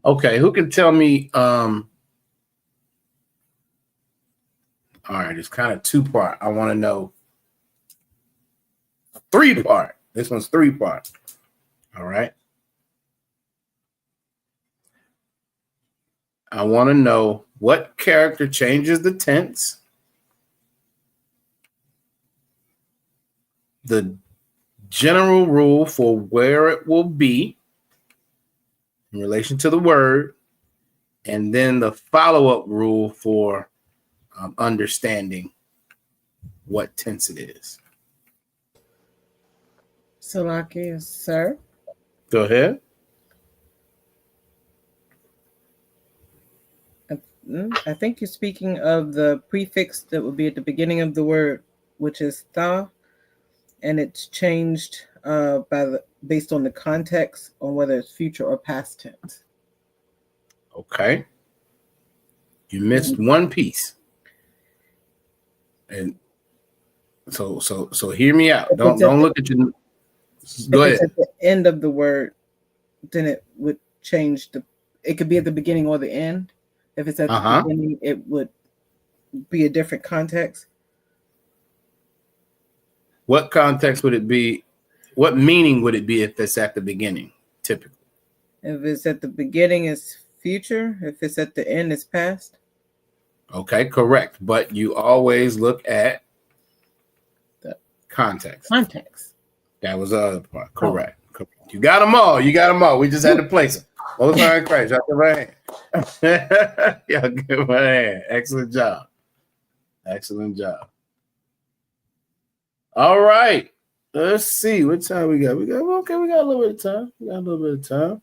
Okay, who can tell me? All right, it's kind of two-part. I want to know three-part. This one's three-part. All right. I want to know what character changes the tense, the general rule for where it will be in relation to the word, and then the follow-up rule for understanding what tense it is. Salakia, sir. Go ahead. I think you're speaking of the prefix that would be at the beginning of the word, which is tha, and it's changed based on the context on whether it's future or past tense. Okay. You missed one piece. And so hear me out. Don't look at your. Go ahead. If it's at the end of the word, then it would change it could be at the beginning or the end. If it's at the beginning, it would be a different context. What context would it be? What meaning would it be if it's at the beginning, typically? If it's at the beginning, it's future. If it's at the end, it's past. Okay, correct. But you always look at the context. Context. That was the other part. Correct. Oh. You got them all. You got them all. We just had to place them. Most time, Christ. Y'all give my hand. Y'all give my hand. Excellent job. Excellent job. All right. Let's see what time we got. We got a little bit of time.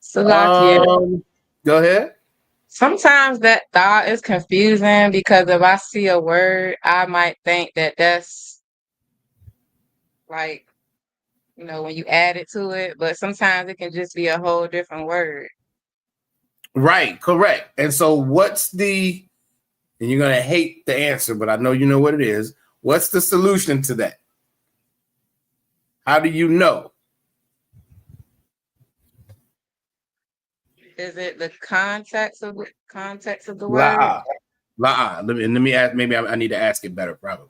So go ahead. Sometimes that thought is confusing because if I see a word, I might think that that's like, when you add it to it, but sometimes it can just be a whole different word. Right, correct. And so and you're going to hate the answer, but I know you know what it is. What's the solution to that? How do you know? Is it the context of the word? Let me ask. Maybe I need to ask it better. Probably.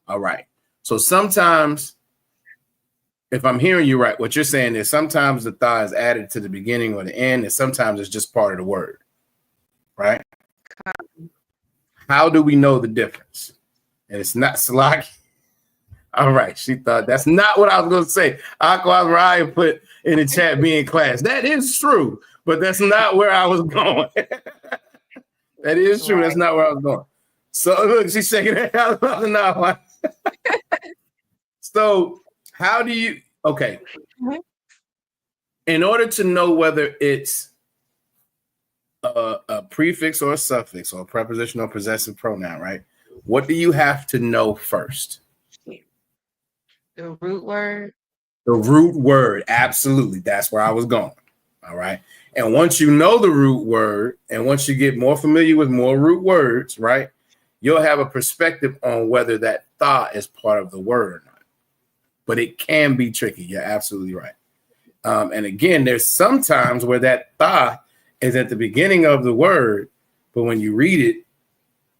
All right. So sometimes, if I'm hearing you right, what you're saying is sometimes the tha is added to the beginning or the end, and sometimes it's just part of the word. Right? How do we know the difference? And it's not Salaki. All right. She thought that's not what I was going to say. Aqua Ryan put in the chat being class. That is true, but that's not where I was going. That is true. That's not where I was going. So look, she's shaking her head. So how do you? Okay. In order to know whether it's a prefix or a suffix or a preposition or possessive pronoun, right? What do you have to know first? The root word. The root word. Absolutely. That's where I was going. All right. And once you know the root word, and once you get more familiar with more root words, right, you'll have a perspective on whether that tha is part of the word or not. But it can be tricky. You're absolutely right. And again, there's sometimes where that tha is at the beginning of the word, but when you read it,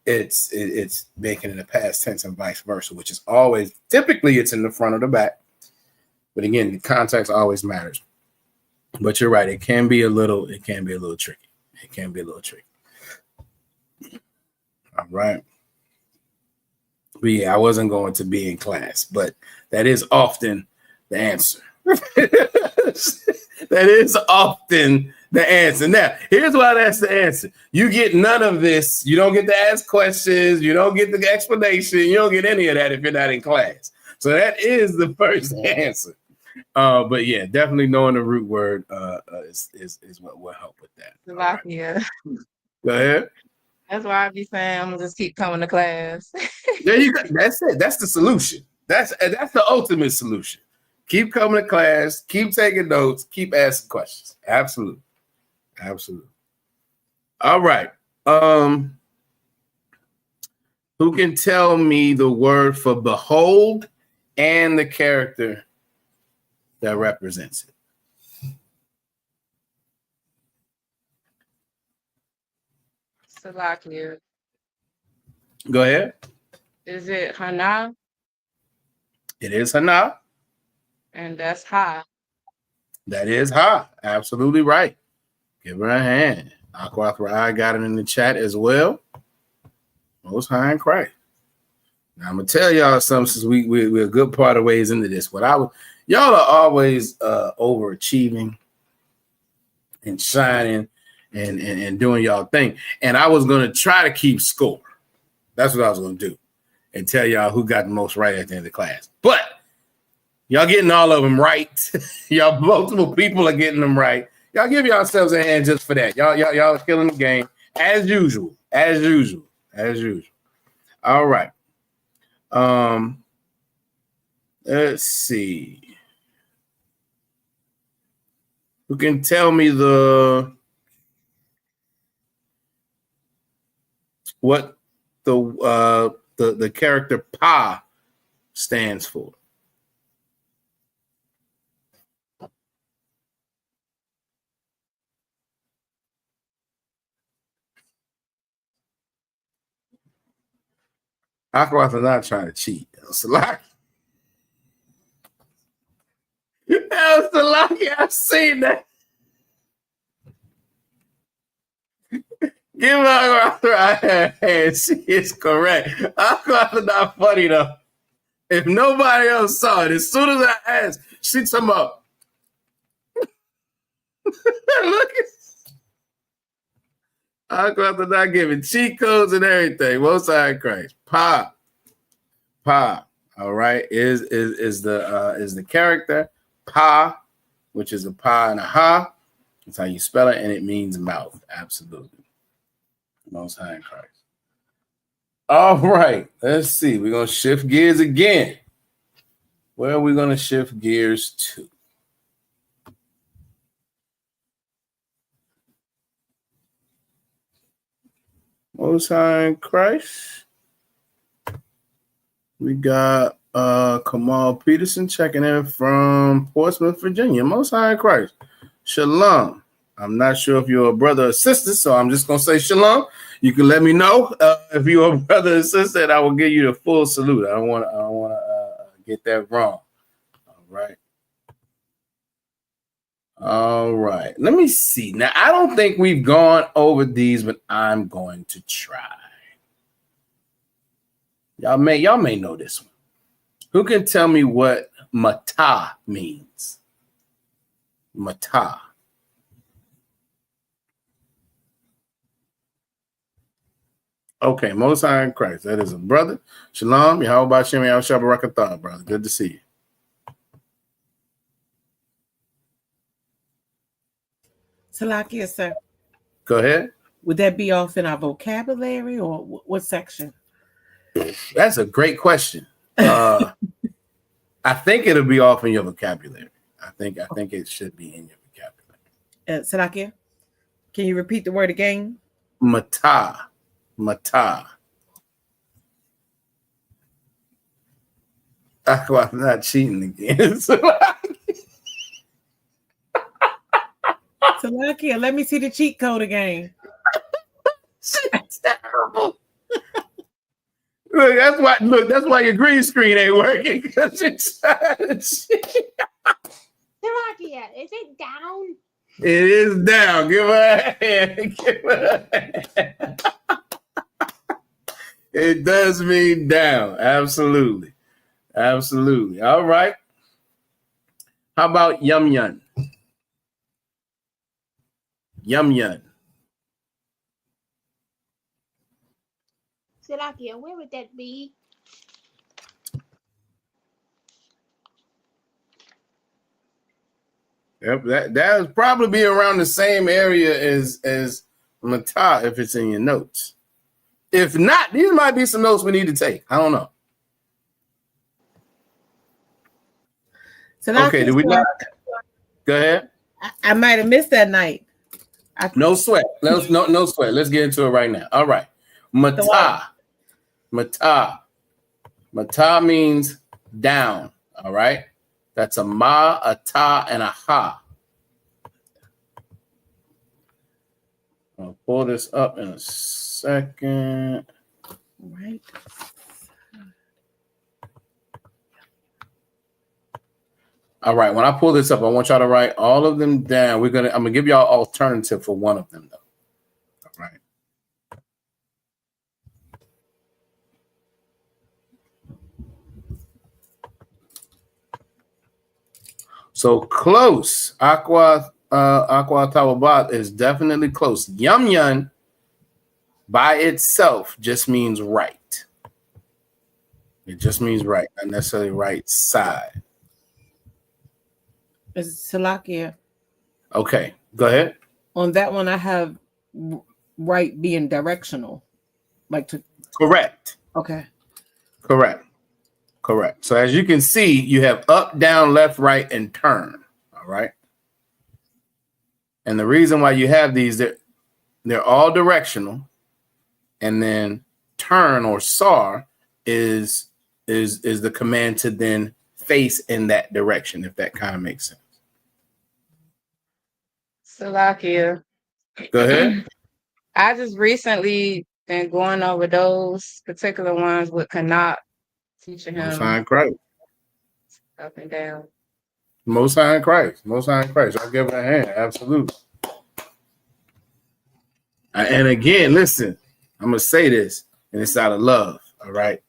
it's making it a past tense and vice versa, which is always, typically it's in the front or the back. But again, the context always matters. But you're right, it can be a little tricky. It can be a little tricky. All right. But yeah, I wasn't going to be in class, but that is often the answer. That is often the answer. Now, here's why that's the answer. You get none of this. You don't get to ask questions. You don't get the explanation. You don't get any of that if you're not in class. So that is the first answer. But yeah, definitely knowing the root word is what will help with that. Slovakia. Right. Go ahead. That's why I be saying I'm gonna just keep coming to class. There you go. That's it. That's the solution. That's the ultimate solution. Keep coming to class, keep taking notes, keep asking questions. Absolutely. Absolutely. All right. Who can tell me the word for behold and the character that represents it? Slovakia. Go ahead. Is it Hana? It is Hana. And that's Ha. That is Ha. Absolutely right. Give her a hand. Aquathra got it in the chat as well. Most High in Christ. Now I'm gonna tell y'all something since we're a good part of ways into this. Y'all are always overachieving and shining and doing y'all thing. And I was gonna try to keep score. That's what I was gonna do, and tell y'all who got the most right at the end of the class. But y'all getting all of them right. Y'all multiple people are getting them right. Y'all give yourselves a hand just for that. Y'all killing the game as usual. All right. Let's see. Who can tell me what the character Pa stands for? Aquath is not trying to cheat. Salaki. I've seen that. Give Aquath a hand. She is correct. Aquath is not funny though. If nobody else saw it, as soon as I asked, she come up. Look at Aquath is not giving cheat codes and everything. Most High in Christ. Pa. All right, is the character Pa, which is a Pa and a Ha. That's how you spell it, and it means mouth. Absolutely. Most High in Christ. All right, let's see. We're gonna shift gears again. Where are we gonna shift gears to? Most High in Christ. We got Kamal Peterson checking in from Portsmouth, Virginia. Most High in Christ. Shalom. I'm not sure if you're a brother or sister, so I'm just going to say shalom. You can let me know if you're a brother or sister, and I will give you the full salute. I don't want to get that wrong. All right. Let me see. Now, I don't think we've gone over these, but I'm going to try. Y'all may know this one. Who can tell me what mata means? Mata. Okay, Most High in Christ. That is a brother. Shalom. How about Shem Yahweh Shabbat Rakatah, brother? Good to see you. Salakia, sir. Go ahead. Would that be off in our vocabulary or what section? That's a great question. I think it'll be off in your vocabulary. I think it should be in your vocabulary. Salakia, can you repeat the word again? Mata. I'm not cheating again. Salakia, let me see the cheat code again. It's terrible. That's why your green screen ain't working. Salakia, is it down? It is down. Give her a hand. Give her a hand. It does mean down. Absolutely. All right. How about yum yum? Yum yum. Salakia, where would that be? Yep, that would probably be around the same area as Mata if it's in your notes. If not, these might be some notes we need to take. I don't know. Salakia, okay, did we not? Go ahead. I might have missed that night. No sweat. No sweat. Let's get into it right now. All right. Mata means down. All right. That's a ma, a ta, and a ha. I'll pull this up in a second. Right. All right. When I pull this up, I want y'all to write all of them down. I'm gonna give y'all alternative for one of them, though. All right. So close. Aqua Tawabat is definitely close. Yum yum by itself just means right. It just means right, not necessarily right side. It's Salakia. Okay, go ahead. On that one, I have right being directional. Like to Correct. Okay. Correct. So as you can see, you have up, down, left, right, and turn. All right. And the reason why you have these, they're all directional. And then turn or sar is the command to then face in that direction, if that kind of makes sense. Salakia. Go ahead. I just recently been going over those particular ones with Kanak, teaching him Most High in Christ. up and down. Most High in Christ. I'll give it a hand. Absolutely. And again, listen, I'm going to say this, and it's out of love. All right.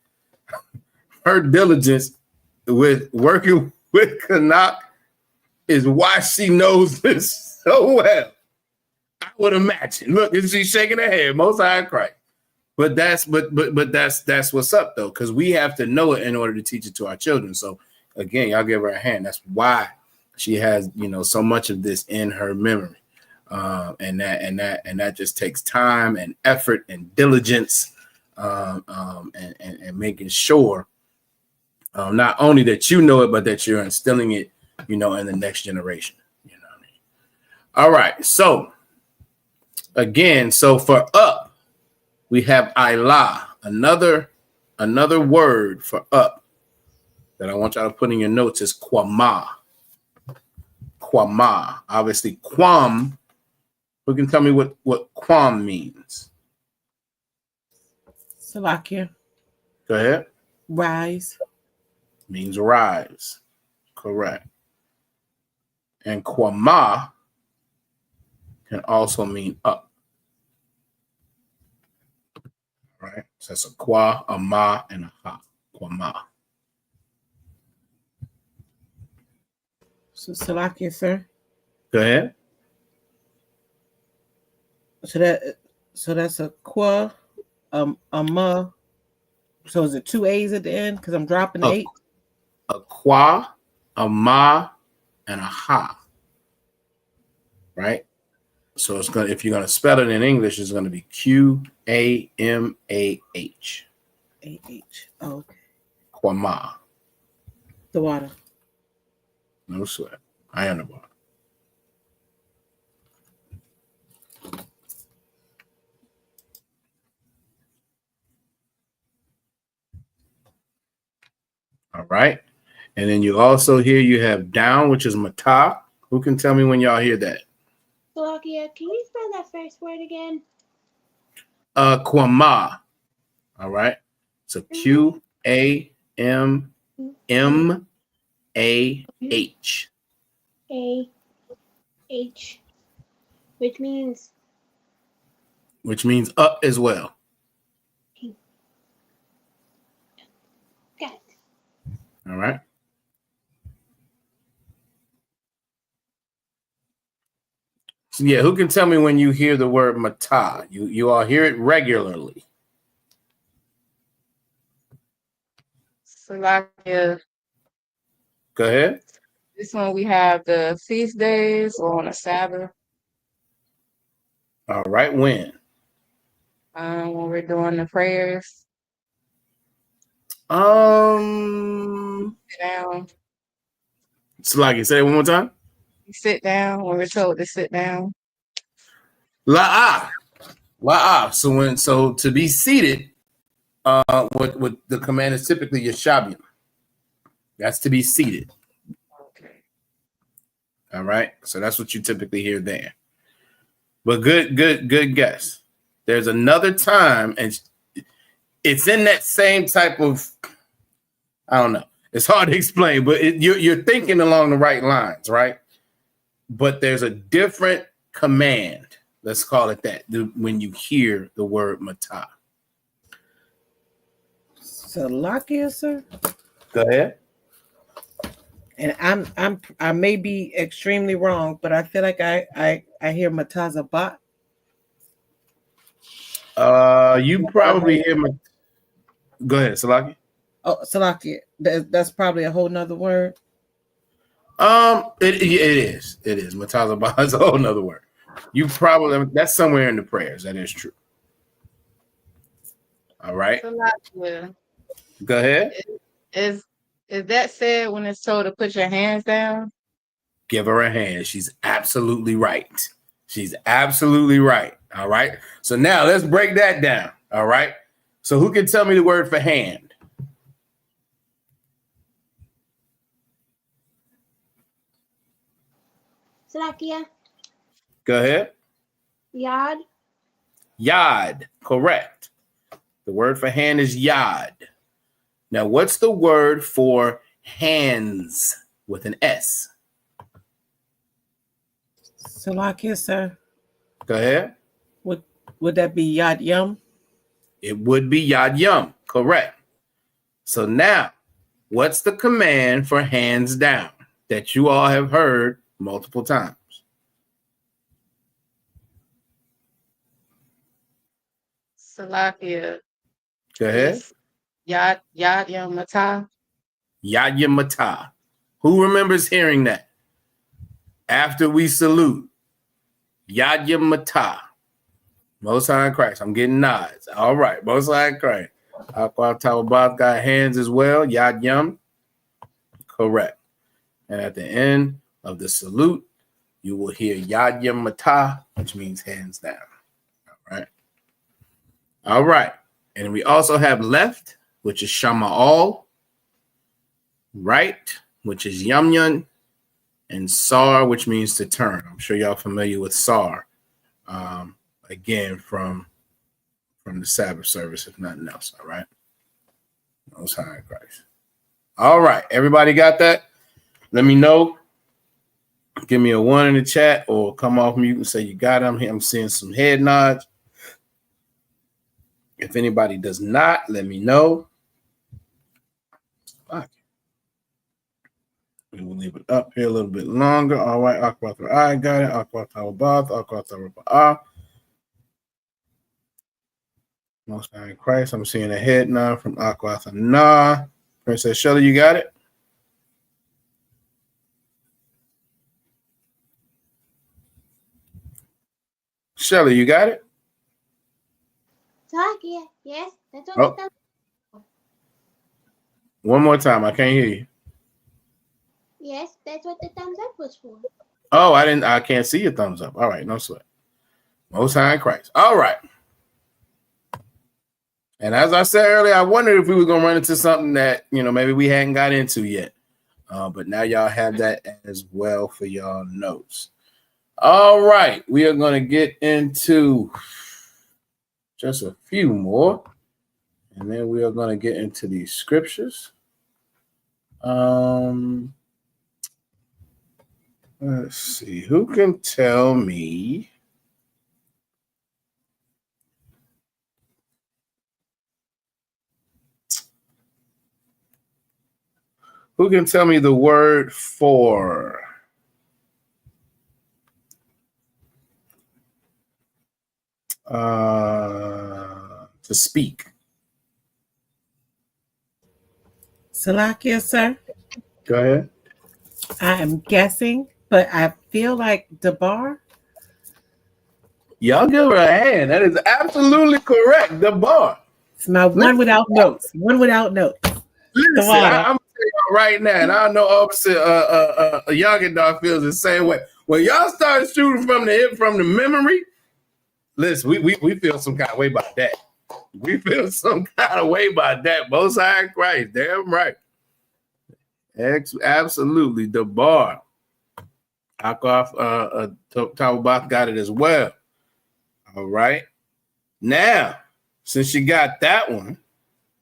Her diligence with working with Kanak is why she knows this so well. I would imagine. Look, she's shaking her head. Most High in Christ. But that's what's up though, because we have to know it in order to teach it to our children. So again, y'all give her a hand. That's why she has so much of this in her memory, and that just takes time and effort and diligence, and making sure not only that you know it, but that you're instilling it, in the next generation. You know what I mean? All right. So again, so for up, we have Ilah, another word for up that I want y'all to put in your notes is Kwama. Kwama. Obviously, Kwam. Who can tell me what Kwam means? Salakia. Go ahead. Rise. Means rise. Correct. And Kwama can also mean up. Right? So that's a kwa, a ma, and a ha. Kwama. So Salakia, sir. Go ahead. So that's a kwa, a ma. So is it two A's at the end? Because I'm dropping the 8. A kwa, a ma, and a ha. Right? So it's gonna, if you're gonna spell it in English, it's gonna be Qamah. Okay. Qamah. The water. No sweat. I am the water. All right. And then you also hear you have down, which is mata. Who can tell me when y'all hear that? Slovakia, can you spell that first word again? Qamah. All right. So Qamah. A-H. Which means up as well. got it. All right. So yeah, who can tell me when you hear the word mata? You all hear it regularly. Slovakia. Go ahead. This one we have the feast days or on a Sabbath. All right. When? When we're doing the prayers. Sit down. Salaki, say it one more time. Sit down when we're told to sit down. La'ah. So to be seated, what the command is typically yashabim. That's to be seated. Okay. All right. So that's what you typically hear there. But good guess. There's another time, and it's in that same type of, I don't know. It's hard to explain, but you're thinking along the right lines, right? But there's a different command. Let's call it that. When you hear the word mata. Salakia, sir. Go ahead. And I may be extremely wrong, but I feel like I hear matazabat. You probably hear my. Go ahead, Salaki. Oh, Salakia. That's probably a whole nother word. It is. It is. Matazabat is a whole nother word. You probably, that's somewhere in the prayers. That is true. All right. Salakia. Go ahead. Is that said when it's told to put your hands down? Give her a hand. She's absolutely right. She's absolutely right. All right. So now let's break that down. All right. So who can tell me the word for hand? Slovakia. Go ahead. Yad. Yad. Correct. The word for hand is yad. Now, what's the word for hands with an S? Salakia, sir. Go ahead. Would that be yad yum? It would be yad yum. Correct. So now, what's the command for hands down that you all have heard multiple times? Salakia. Go ahead. Yad yam mata. Yad yam mata. Who remembers hearing that? After we salute. Yad yam mata. Most High in Christ. I'm getting nods. All right. Most High in Christ. Aqua Tawabat got hands as well. Yad yam. Correct. And at the end of the salute, you will hear Yad yam mata, which means hands down. All right. All right. And we also have left, which is Shama'al. Right, which is Yamyun. And Sar, which means to turn. I'm sure y'all familiar with Sar. Again, from the Sabbath service, if nothing else. All right. Most High in Christ. All right. Everybody got that? Let me know. Give me a 1 in the chat or come off mute and say you got it. I'm seeing some head nods. If anybody does not, let me know. Okay. We will leave it up here a little bit longer. All right. Akwata, I got it. Akwata Bath. Akwata Raba'ah. Most High in Christ. I'm seeing a head nod from Akwata Na. Princess Shelly, you got it? Shelly, you got it? Salakia, yes, that's what Oh. the thumbs up. One more time. I can't hear you. Yes, that's what the thumbs up was for. Oh, I can't see your thumbs up. All right, no sweat. Most High in Christ. All right. And as I said earlier, I wondered if we were going to run into something that, maybe we hadn't got into yet. But now y'all have that as well for y'all notes. All right. We are going to get into just a few more. And then we are going to get into these scriptures. Let's see. Who can tell me? Who can tell me the word for to speak? Salakia, sir. Go ahead. I am guessing, but I feel like Debar. Y'all give her a hand. That is absolutely correct. The bar. It's my one without notes. One without notes. Listen, I'm telling y'all right now, and I know Officer Yagadar feels the same way. When y'all started shooting from the hip, from the memory, listen, we feel some kind of way about that. We feel some kind of way about that. Most High in Christ. Damn right. Absolutely. The bar. Akaf Tawabath got it as well. All right. Now, since you got that one,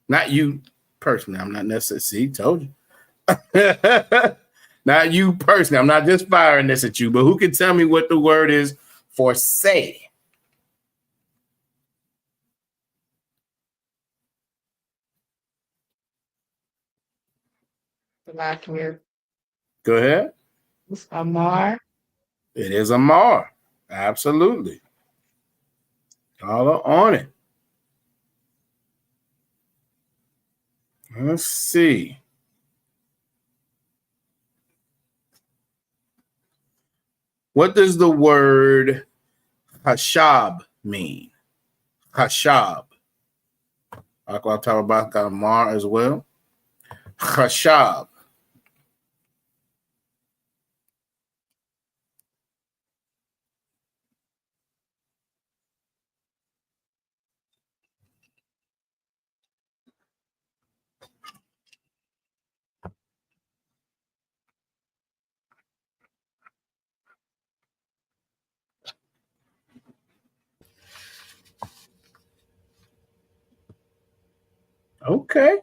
not you personally, I'm not necessarily, see, told you. Not you personally. I'm not just firing this at you, but who can tell me what the word is for say? Go ahead. It's Amar. It is Amar. Absolutely. Y'all are on it. Let's see. What does the word hashab mean? Hashab. I'll talk about Amar as well. Hashab. Okay.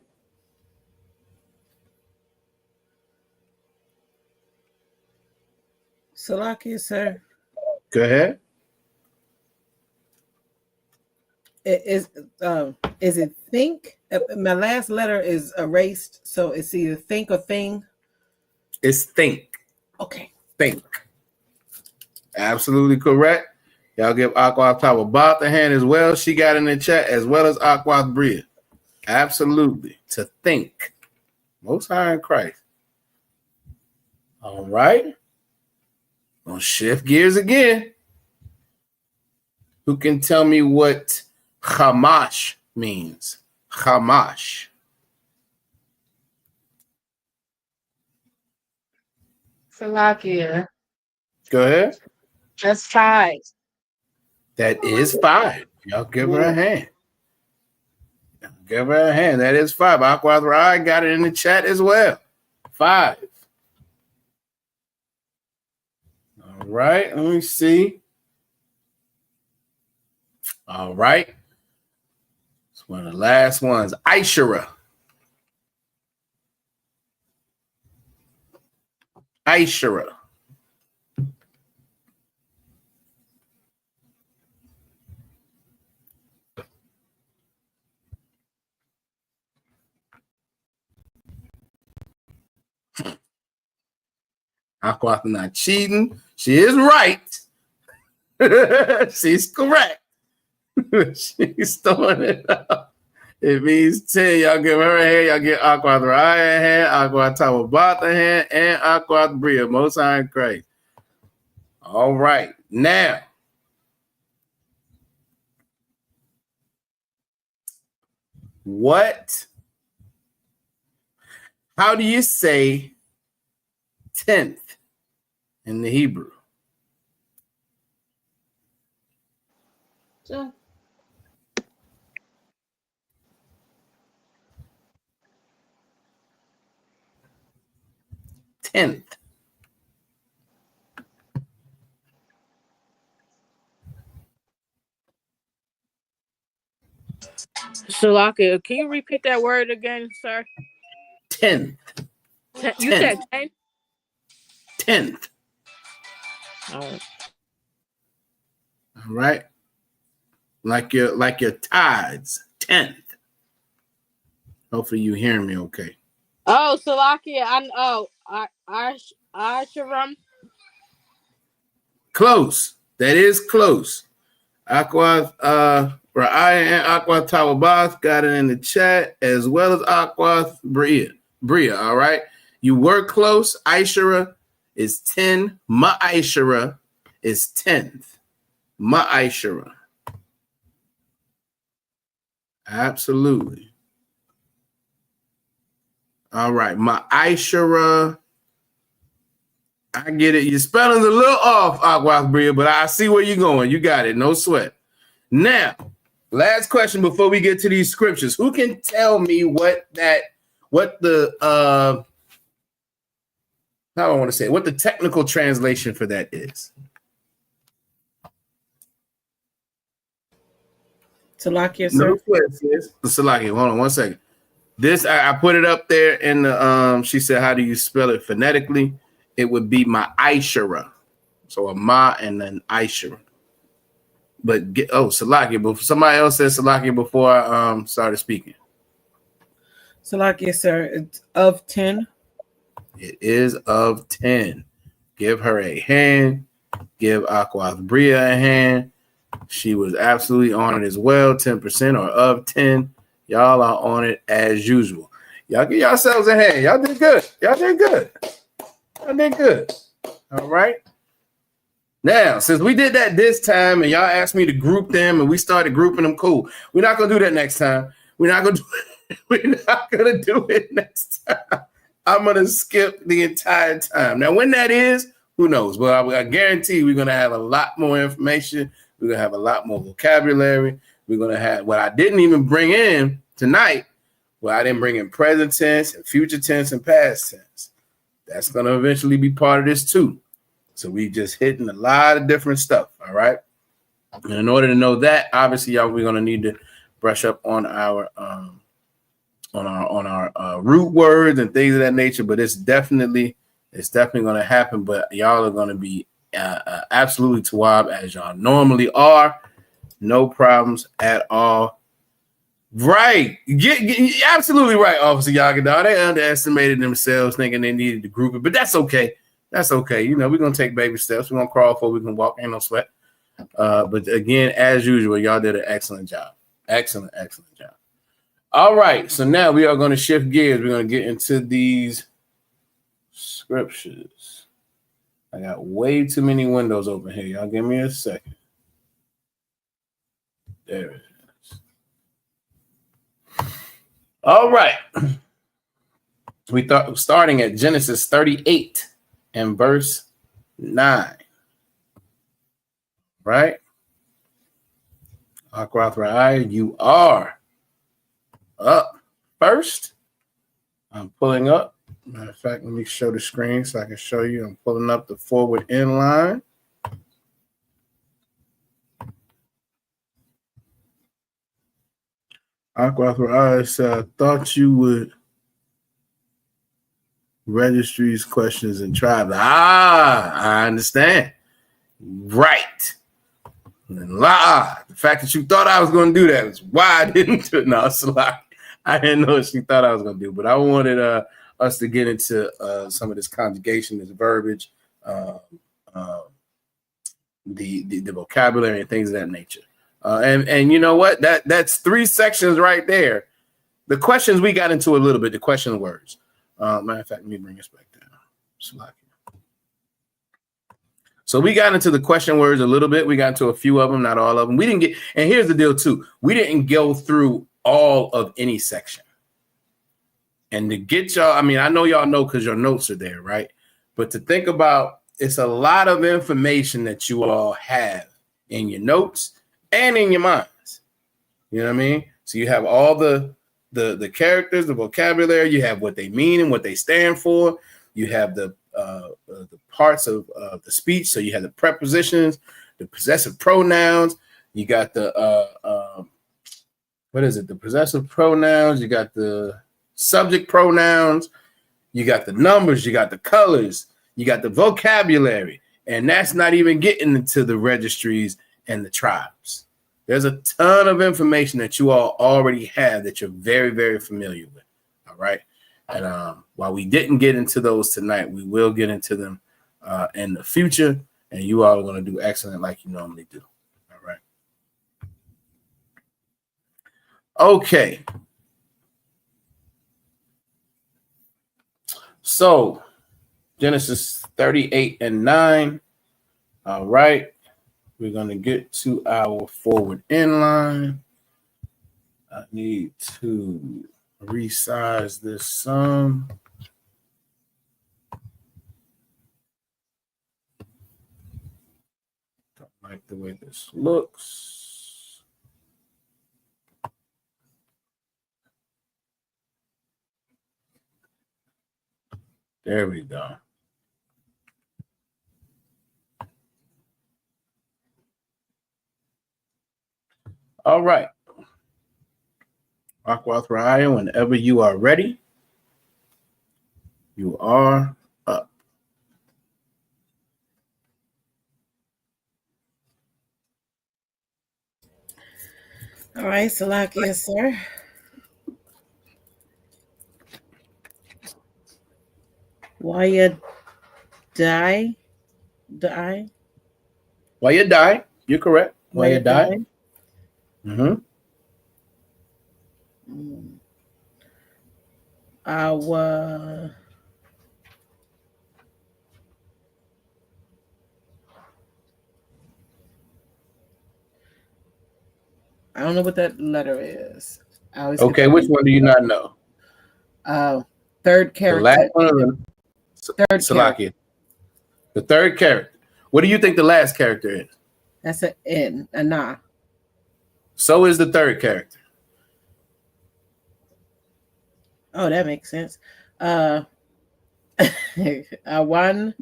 Salakia, sir. Go ahead. Is it think? My last letter is erased, so it's either think or thing. It's think. Okay. Think. Absolutely correct. Y'all give Aqua Tawabath a hand as well. She got in the chat as well as Aqua Bria. Absolutely. To think. Most High in Christ. All right. Gonna shift gears again. Who can tell me what Hamash means? Hamash. Salakia. Go ahead. That's 5. That is 5. Y'all give her a hand. Give her a hand. That is 5. Aqua Rai got it in the chat as well. 5. All right. Let me see. All right. It's one of the last ones. Aishara. Aishara. Aqua not cheating. She is right. She's correct. She's throwing it up. It means 10. Y'all give her a hand. Y'all get Aqua Raya a hand, Aqua Tawabat a hand, and Aqua Bria. Most High in Christ. All right. Now, What? How do you say 10th in the Hebrew? So, 10th. Salakia, can you repeat that word again, sir? 10th. You said 10? 10th. Oh. All right. Like your tides. 10th. Hopefully you hearing me okay. Oh, Salakia, Asheram. Close. That is close. Aqua Ra'aya and Aqua Tawabath got it in the chat, as well as Aqua Bria. All right. You were close. Aishara is 10. Ma'aishara is 10th. Ma'aishara. Absolutely. All right. Ma'aishara. I get it. Your spelling's a little off, Aqua Bria, but I see where you're going. You got it. No sweat. Now, last question before we get to these scriptures. Who can tell me what the technical translation for that is? Salakia, sir. No sweat, sis. Salakia, hold on 1 second. This I put it up there in the she said, how do you spell it phonetically? It would be Ma'aishara. So a ma and then Aishara. But Salakia, but somebody else said Salakia before I started speaking. Salakia, sir. It's of 10. It is of 10. Give her a hand. Give Aqua Bria a hand. She was absolutely on it as well. 10% or of 10. Y'all are on it as usual. Y'all give yourselves a hand. Y'all did good. Y'all did good. Y'all did good. All right. Now, since we did that this time and y'all asked me to group them and we started grouping them, cool. We're not gonna do that next time. We're not gonna do it next time. I'm gonna skip the entire time. Now, when that is, who knows? But I guarantee we're gonna have a lot more information. We're gonna have a lot more vocabulary. We're gonna have what I didn't even bring in tonight. Well, I didn't bring in present tense and future tense and past tense. That's gonna eventually be part of this too. So we just hitting a lot of different stuff. All right. And in order to know that, obviously, y'all, we're gonna need to brush up on our root words and things of that nature. But it's definitely gonna happen. But y'all are gonna be absolutely tawab as y'all normally are. No problems at all. Right. Absolutely right, Officer Yagada. They underestimated themselves thinking they needed to group it, but that's okay. That's okay. You know, we're going to take baby steps. We're going to crawl before we can walk. Ain't no sweat. But again, as usual, y'all did an excellent job. Excellent job. All right. So now we are going to shift gears. We're going to get into these scriptures. I got way too many windows open here. Y'all give me a second. There it is. All right. We thought starting at Genesis 38 and verse 9. Right? Akrathrai, you are up first. I'm pulling up. Matter of fact, let me show the screen so I can show you. I'm pulling up the forward end line. Akrathrai said, I thought you would registries, questions, and tribes. I understand. Right. The fact that you thought I was going to do that is why I didn't do it. No, it's a lie. I didn't know what she thought I was going to do, but I wanted us to get into some of this conjugation, this verbiage, the vocabulary and things of that nature. And you know what? That's 3 sections right there. The questions we got into a little bit, the question words. Matter of fact, let me bring this back down. So we got into the question words a little bit. We got into a few of them, not all of them. We didn't get, and here's the deal too. We didn't go through all of any section. And to get y'all, I mean, I know y'all know because your notes are there, right? But to think about, it's a lot of information that you all have in your notes and in your minds. You know what I mean? So you have all the characters, the vocabulary, you have what they mean and what they stand for. You have the parts of the speech. So you have the prepositions, the possessive pronouns. You got the what is it? The possessive pronouns. You got the subject pronouns. You got the numbers. You got the colors. You got the vocabulary. And that's not even getting into the registries and the tribes. There's a ton of information that you all already have that you're very, very familiar with. All right. And while we didn't get into those tonight, we will get into them in the future. And you all are going to do excellent like you normally do. All right. Okay. So Genesis 38:9. All right. We're going to get to our forward end line. I need to resize this some. Don't like the way this looks. There we go. All right. Aquath Raya, whenever you are ready, you are up. All right, Salakia, sir. Why you die? Die? Why you die? You're correct. Why you die? Mm-hmm. Our I don't know what that letter is. Okay, which one do you not know? Third character. The last one. Third Salakia. character. The third character. What do you think the last character is? That's an N, a na. So is the third character. Oh, that makes sense. A one,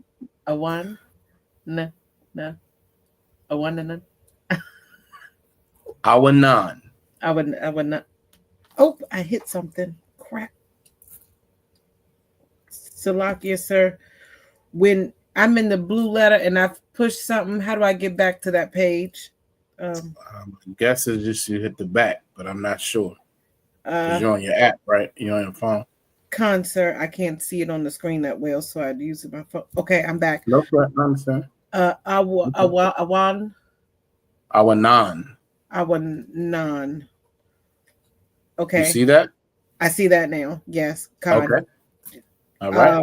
no, a one and none. Our non. I would not. Oh, I hit something. Crap. Salakia, sir. When I'm in the blue letter and I've pushed something, how do I get back to that page? I guess it's just you hit the back, but I'm not sure. Because you're on your app, right? You're on your phone. Sir, I can't see it on the screen that well, so I'd use my phone. Okay, I'm back. No problem. I understand. Awan. Our non. Our non. Okay. You see that? I see that now. Yes. Khan. Okay. All right.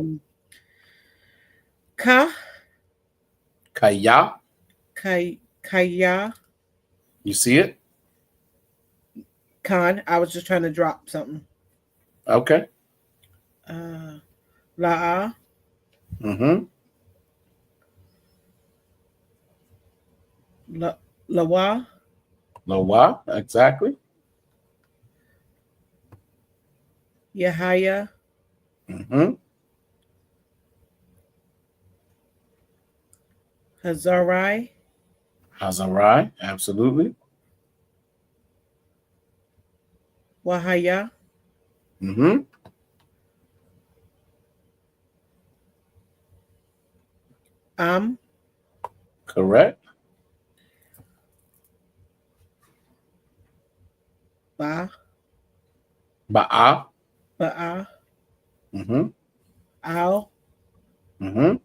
Kaya. Kaya. You see it? Khan. I was just trying to drop something. Okay. La'a. Mm-hmm. Lawa. Lawa, exactly. Yahaya. Mm-hmm. Hazarai. Hazarai, absolutely. Wahaya. Mm-hmm. Correct. Ba. Ba'a. Ba'a. Mm-hmm. Al. Mm-hmm.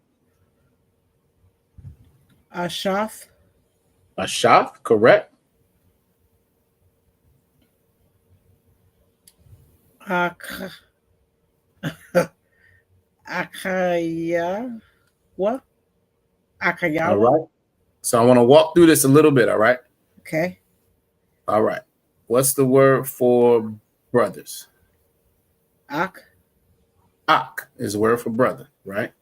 Ashaf. Ashaf, correct. Akaya. What? Akayawa. All right. So I want to walk through this a little bit, all right? Okay. All right. What's the word for brothers? Ak. Ak is the word for brother, right?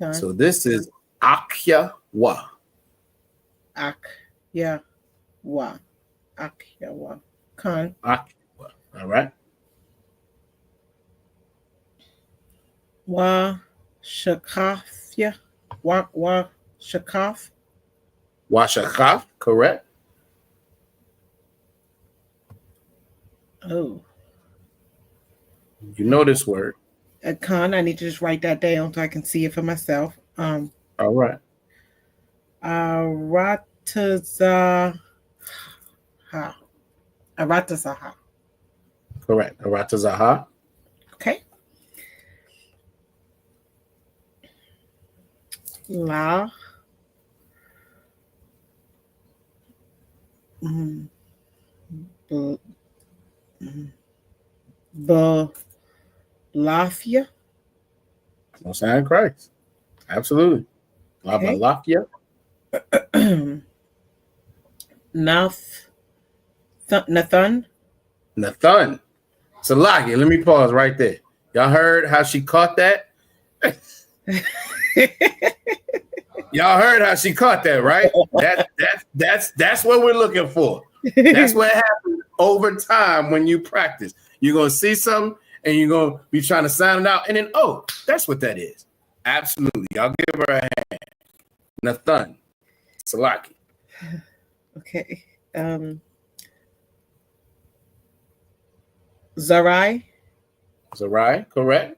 Okay. So this is Akyawa. Akyawa. Akyawa. Con. Akyawa. All right. Wa Shakafya. Wa Shakaf. Washakaf, correct. Oh. You know this word. Con, I need to just write that down so I can see it for myself. All right. Aratazaha. Aratazaha. Correct. Aratazaha. Okay. La. Balafia. Most High in Christ. Absolutely. Okay. Balafia. Nathan. Nathan. Salaki, let me pause right there. Y'all heard how she caught that? Y'all heard how she caught that, right? That's what we're looking for. That's what happens over time when you practice. You're gonna see something and you're gonna be trying to sound it out, and then that's what that is. Absolutely. Y'all give her a hand. Nathan. Salaki. Okay. Zarai. Zarai, correct.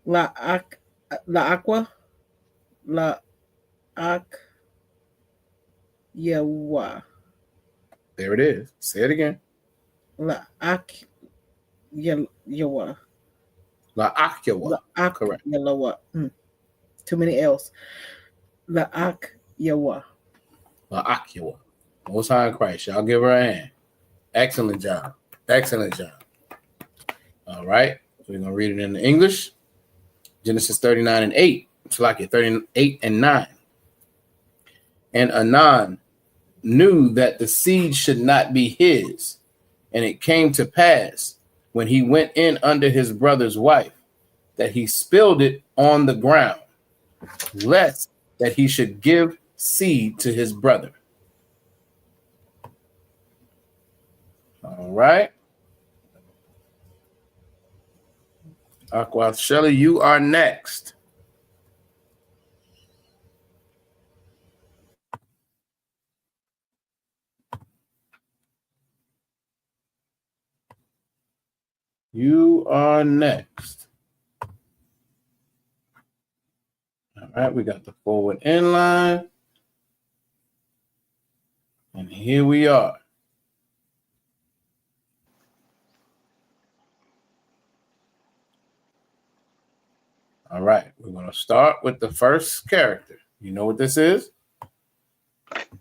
La Aqua. La Akyawa. There it is. Say it again. La Akyawa. La Akyawa. Correct. Too many L's. La Akyawa. La Akyawa. Most High in Christ. Y'all give her a hand. Excellent job. Excellent job. All right. We're going to read it in English. Genesis 39:8. It's like it 38:9. And Anan knew that the seed should not be his. And it came to pass when he went in under his brother's wife that he spilled it on the ground, lest that he should give seed to his brother. All right. Aqua Shelley, you are next. You are next. All right, we got the forward inline. And here we are. All right, we're going to start with the first character. You know what this is?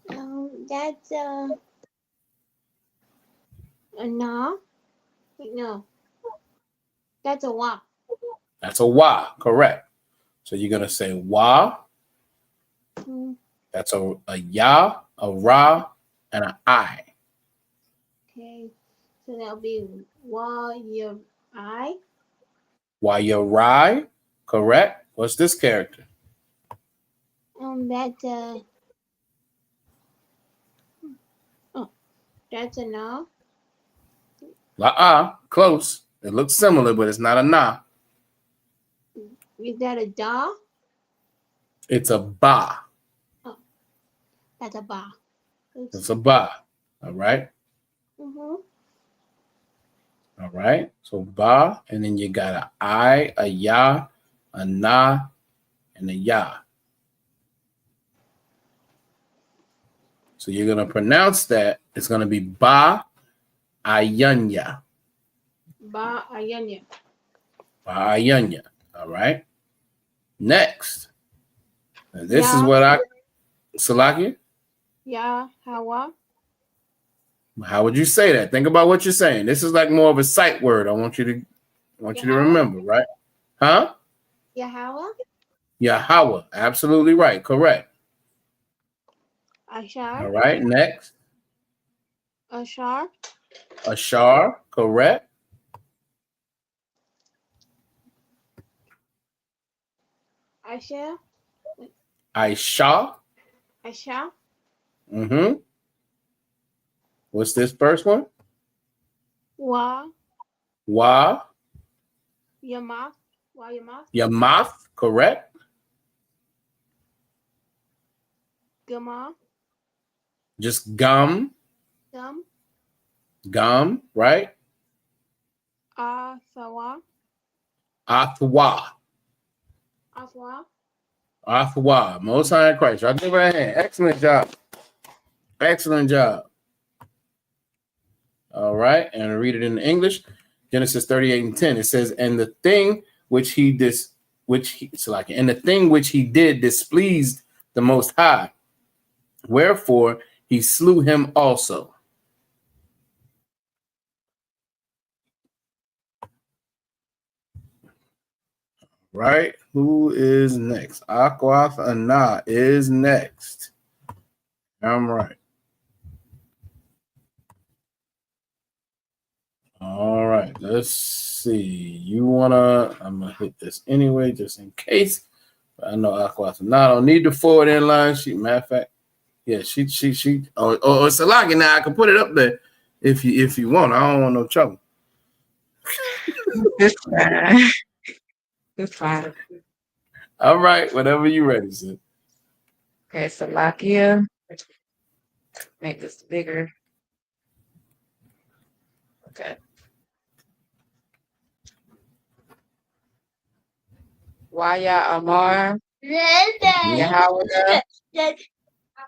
That's a na. Wait, no. That's a wa. That's a wa, correct. So you're going to say wa. That's a ya, a ra, and an I. Okay. So that'll be wa your I. Wa your rai, correct. What's this character? That's that's a na. La close. It looks similar, but it's not a na. Is that a da? It's a ba. Oh, that's a ba. Oops. It's a ba. All right. Mm-hmm. All right. So ba, and then you got a I, a ya, a na, and a ya. So you're gonna pronounce that. It's gonna be ba ayanya. Ba ayanya. Ba ayanya. All right. Next. Now this is what I Salaki. Ya hawa. How would you say that? Think about what you're saying. This is like more of a sight word. I want you to remember, right? Huh? Yahweh. Yahweh. Absolutely right. Correct. Ashar. All right, next. Ashar. Ashar, correct. Asha. Aisha. Asha. Mm-hmm. What's this first one? Wa. Wa. Yamath. Wa Yamath. Yamath, correct. Gama. Just gum. Gum. Gum, right? Asawa. Athwa. Aswa. Athwa. Most High in Christ. Y'all give her a hand. Excellent job. Excellent job. All right, and read it in English. Genesis 38:10. It says, and the thing which he did displeased the Most High. Wherefore he slew him also. Right? Who is next? Akwath Ana is next. I'm right. All right, let's see. I'm gonna hit this anyway, just in case. But I know Aqua don't need the forward in line. Matter of fact, yeah, she. Oh, it's a login now. I can put it up there if you want. I don't want no trouble. It's fine. It's fine. All right, whenever you're ready, sis. Okay, Salakia. Make this bigger. Okay. Waya Amar. Yahawada.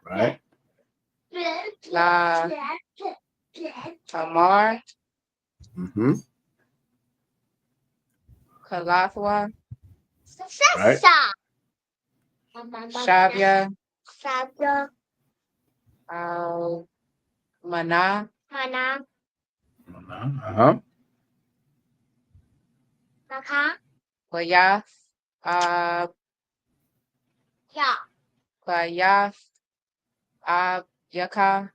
Right. La Amar. Mm-hmm. Kalathwa. Right. Shabya. Mana. Uh-huh. Bayas. Bayas. Yaka.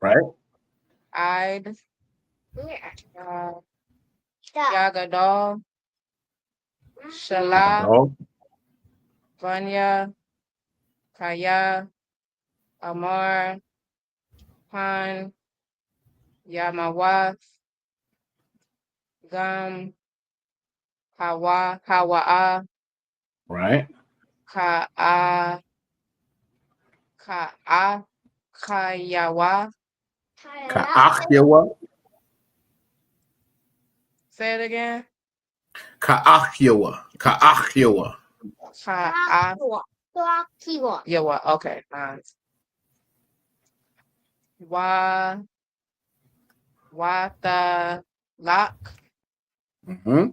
Right. Id. Yagadol. Shala. Vanya. Kaya. Amar. Han. Yamawath. Gam. Hawa'a. Right. Kayawa. Ka'achyawa. Say it again. Ka'achyawa. Ka'achyawa. Yawa. Okay. Nice. Wata Lak. Mm-hmm.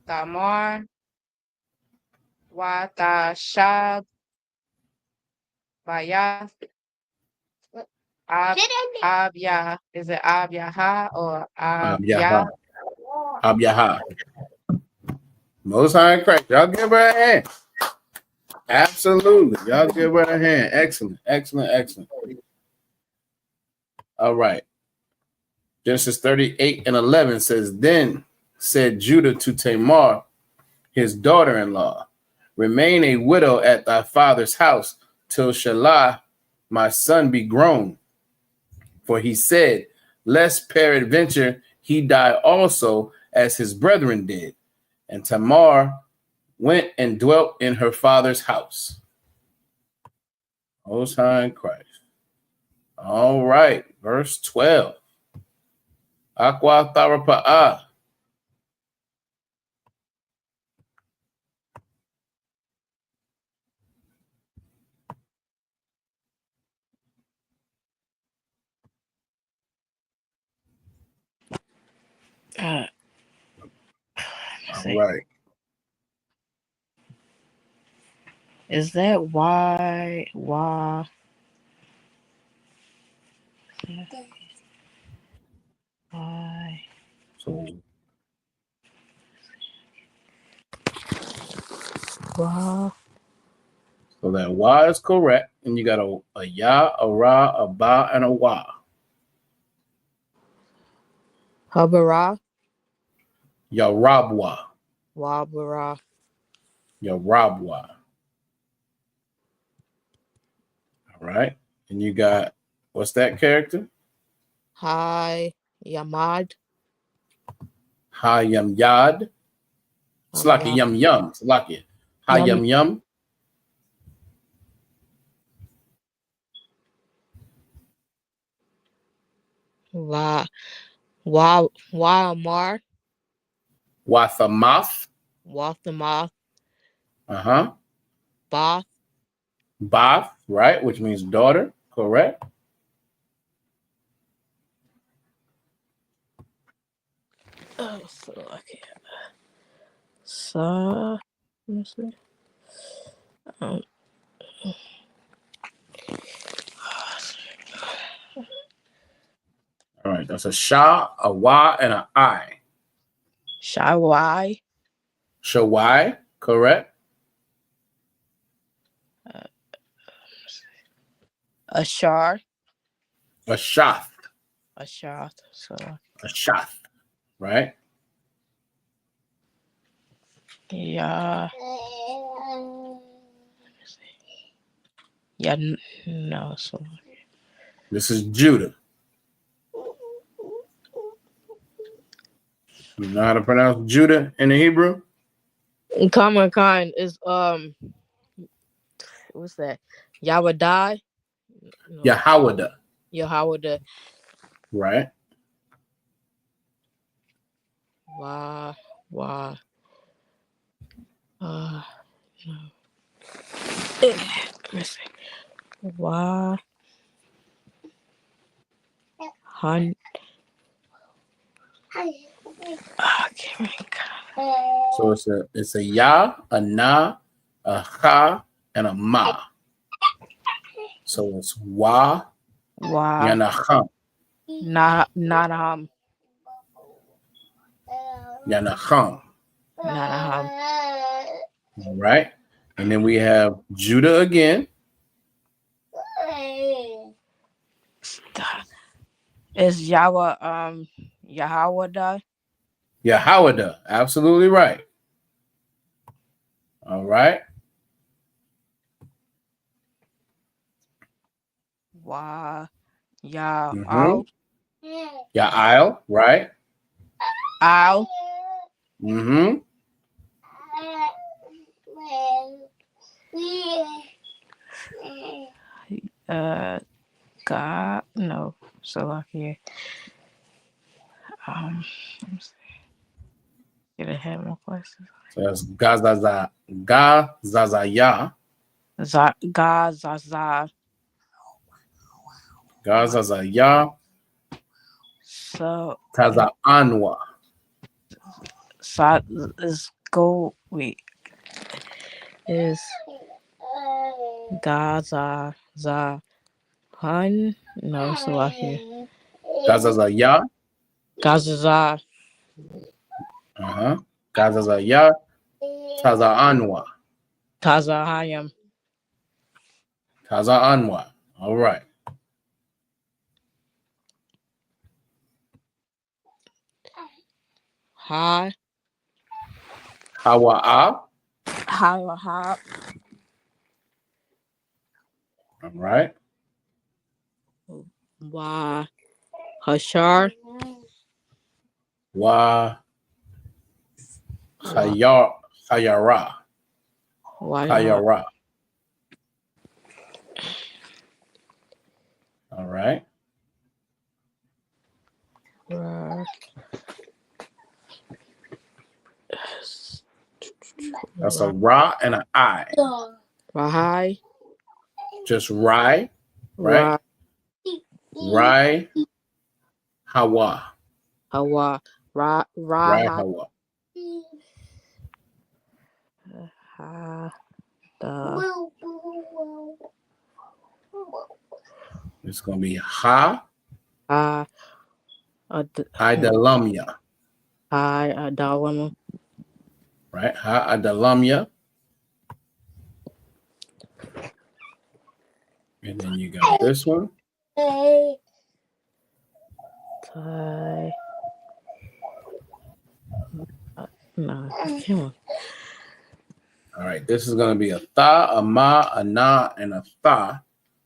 Tamar. Wata Shab. Bayas. Abya. Is it Abyaha or Abya? Abyaha. Most High in Christ. Y'all give her a hand. Absolutely. Y'all give her a hand. Excellent. Excellent. Excellent. All right. Genesis 38:11 says, then said Judah to Tamar, his daughter-in-law, remain a widow at thy father's house till Shelah, my son, be grown. For he said, lest peradventure he die also as his brethren did. And Tamar went and dwelt in her father's house. Most High in Christ. All right, verse 12. Aqua Tharapa'ah. All right. Is that why? Why? So So that wa is correct. And you got a ya, a ra, a ba, and a wa. Habara. Yarabwa. Wabara. Yarabwa. All right. And you got, what's that character? Hi. Yamad. Ha yum yad. Slaki yum yum. Slaki. Ha yum yum. Wa Amar. Wathamath. Wathamath. Uh-huh. Bath. Bath, right? Which means daughter. Correct. So okay. So let me see. All right. That's a sha, a wa, and an I. Shawai. Shawai. Correct. Ashar. A shath. Ashar. So A shath. Right? yeah. Yeah. No. So This is Judah. You know how to pronounce Judah in the Hebrew? common kind is what's that? Yawadai. No. Yahawada. Yahawada. Right? Wah. No. Let me see. Wah. Hun. So it's a ya, a na, a ha, and a ma. So it's wa, yanaham. Nanaham. Yanaham. Nanaham. All right. And then we have Judah again. Is Yahweh Yahawada? Yahawada. Absolutely right. All right. Wah. Yah. Ya'il, right? Al. Mm-hmm. God. No. So like here. Let me see. Get ahead more questions. So that's Gazazaya. Gazaza. Gazazaya. So Taza Anwa. is go wait. Is Gaza Hun? No, so like here. Gazazaya. Gaza. Uh-huh. Gazazaya. Taza Anwa. Taza Hayam. Taza Anwa. All right. Hi. Hawa'a. Ha. All right. Wa. Hashar. Wa. Hayara. Hayara. All right. That's a ra and an I. Rahai. Just Rai, right? Rai Hawa. Hawa. Rai Hawa. It's going to be Ha. Idalamia. Idalamia. Right? Ha Idalamia. And then you got this one. Thai. No, come on. All right, this is going to be a tha, a ma, a na, and a tha.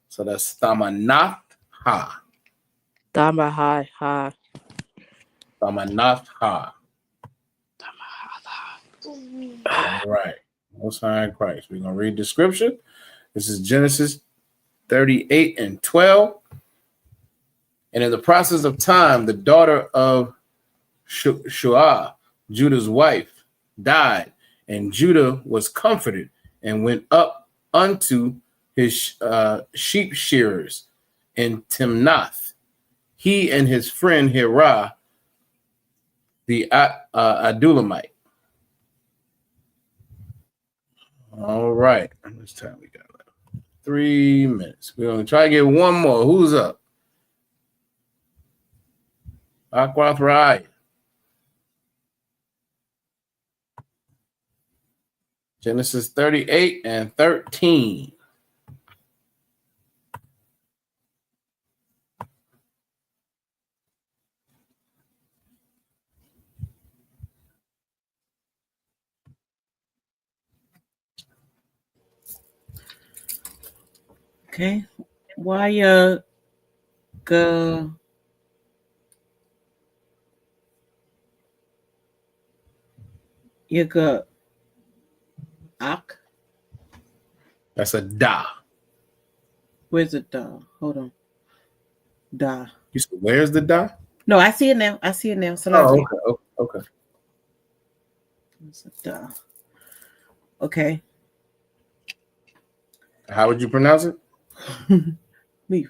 So that's tamanath ha. Dama ha ha. Tamanath ha. All right. Most High in Christ. We're going to read the scripture. This is Genesis 38 and 12. And in the process of time, the daughter of Shuah, Judah's wife, died, and Judah was comforted and went up unto his sheep shearers in Timnath. He and his friend Hirah, the Adulamite. All right. How much time we got left? 3 minutes. We're going to try to get one more. Who's up? Akwath Rai. Genesis 38 and 13. Okay. Why go you go ak? That's a da. Where's the da? Hold on. Da. You said, where's the da? No, I see it now. I see it now. So oh, okay. It's a da. Okay. How would you pronounce it? Me.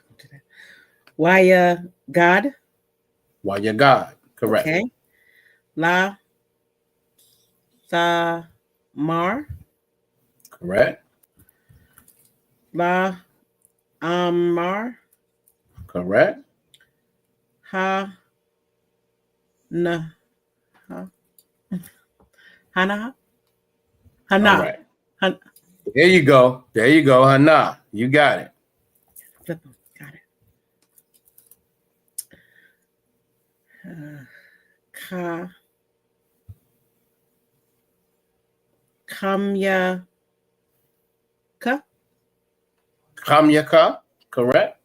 Why God? Why you God? Correct. Okay. La Sa Mar. Correct. La Mar. Correct. Ha Na Ha Hana Hana. All right. There you go. There you go. Hana. You got it. Flip them. Got it. Kamyaka. Kamyaka. Correct.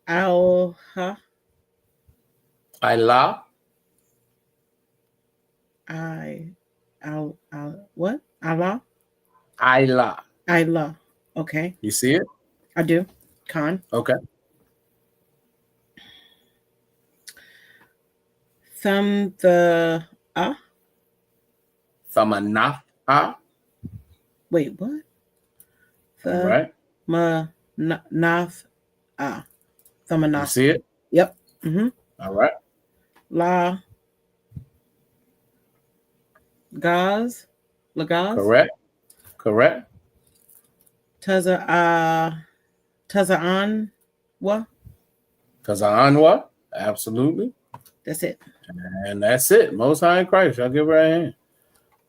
Alha. Ila. What? Allah? Ila. Okay. You see it? I do. Khan. Okay. Thamanath. Wait, what? Right. Nath. Thamanath. You see it? Yep. Mm-hmm. All right. La. Gaz. Lagaz. Correct. Correct. Taza'an. What? Taza'anwa. Absolutely. That's it. And that's it. Most High in Christ. I'll give her a hand.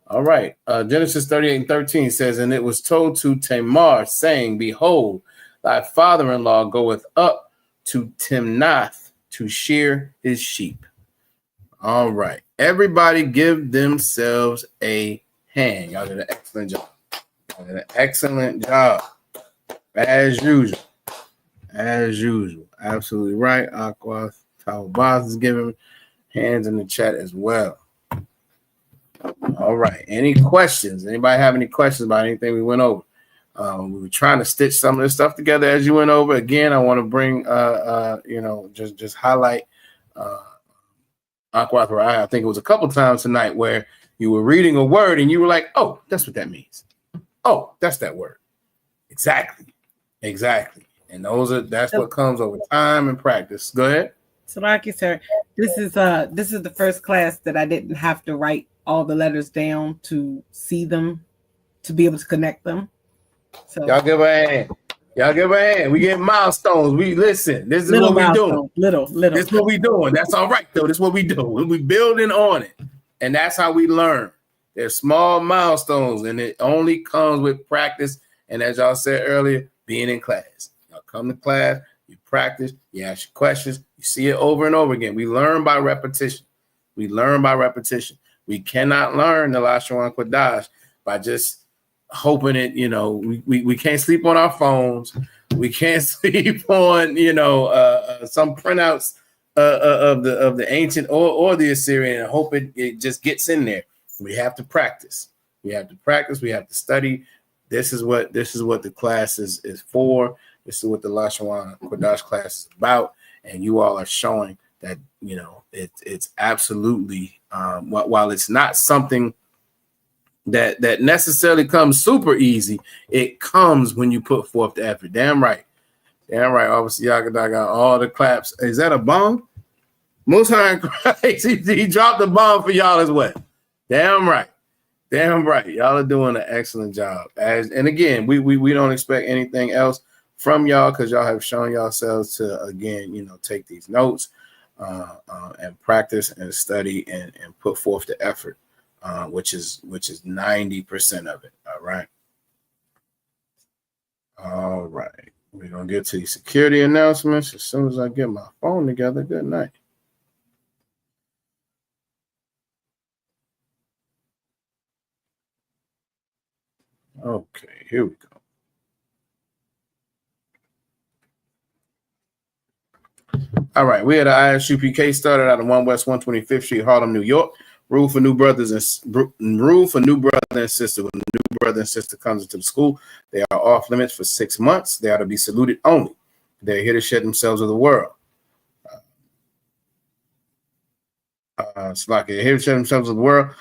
All right. Genesis 38 and 13 says, and it was told to Tamar, saying, behold, thy father-in-law goeth up to Timnath to shear his sheep. All right. Everybody give themselves a hand. Y'all did an excellent job. Y'all did an excellent job. As usual. As usual. Absolutely right. Aqua Talbaz is giving hands in the chat as well. All right. Any questions? Anybody have any questions about anything we went over? We were trying to stitch some of this stuff together as you went over. Again, I want to bring, just highlight Aqua. I think it was a couple times tonight where you were reading a word and you were like, oh, that's what that means. Oh, that's that word. Exactly. And that's what comes over time and practice. Go ahead. So like you said, this is the first class that I didn't have to write all the letters down to see them, to be able to connect them. So y'all give a hand. We get milestones. We listen. This is what we doing. Little. This is what we doing. That's all right though. This is what we do. We building on it, and that's how we learn. There's small milestones, and it only comes with practice. And as y'all said earlier, being in class. come to class, you practice, you ask your questions, you see it over and over again. We learn by repetition. We learn by repetition. We cannot learn the Lashawan Qadash by just hoping it, we can't sleep on our phones. We can't sleep on, some printouts of the ancient or the Assyrian and hope it just gets in there. We have to practice. We have to practice. We have to study. This is what the class is for. This is what the Lashawan Qadash class is about. And you all are showing that, it's absolutely, while it's not something that necessarily comes super easy, it comes when you put forth the effort. Damn right. Damn right. Obviously, y'all got all the claps. Is that a bomb? Most High in Christ, he dropped the bomb for y'all as well. Damn right. Damn right. Y'all are doing an excellent job. And again, we don't expect anything else from y'all because y'all have shown yourselves to, again, take these notes and practice and study and put forth the effort, which is 90% of it. All right. All right. We're going to get to the security announcements as soon as I get my phone together. Good night. Okay, here we go. All right, we had an ISUPK started out of 1 West 125th Street, Harlem, New York. Rule for new brothers and sister. When a new brother and sister comes into the school, they are off limits for 6 months. They are to be saluted only. They're here to shed themselves of the world. It's like they're here to shed themselves of the world.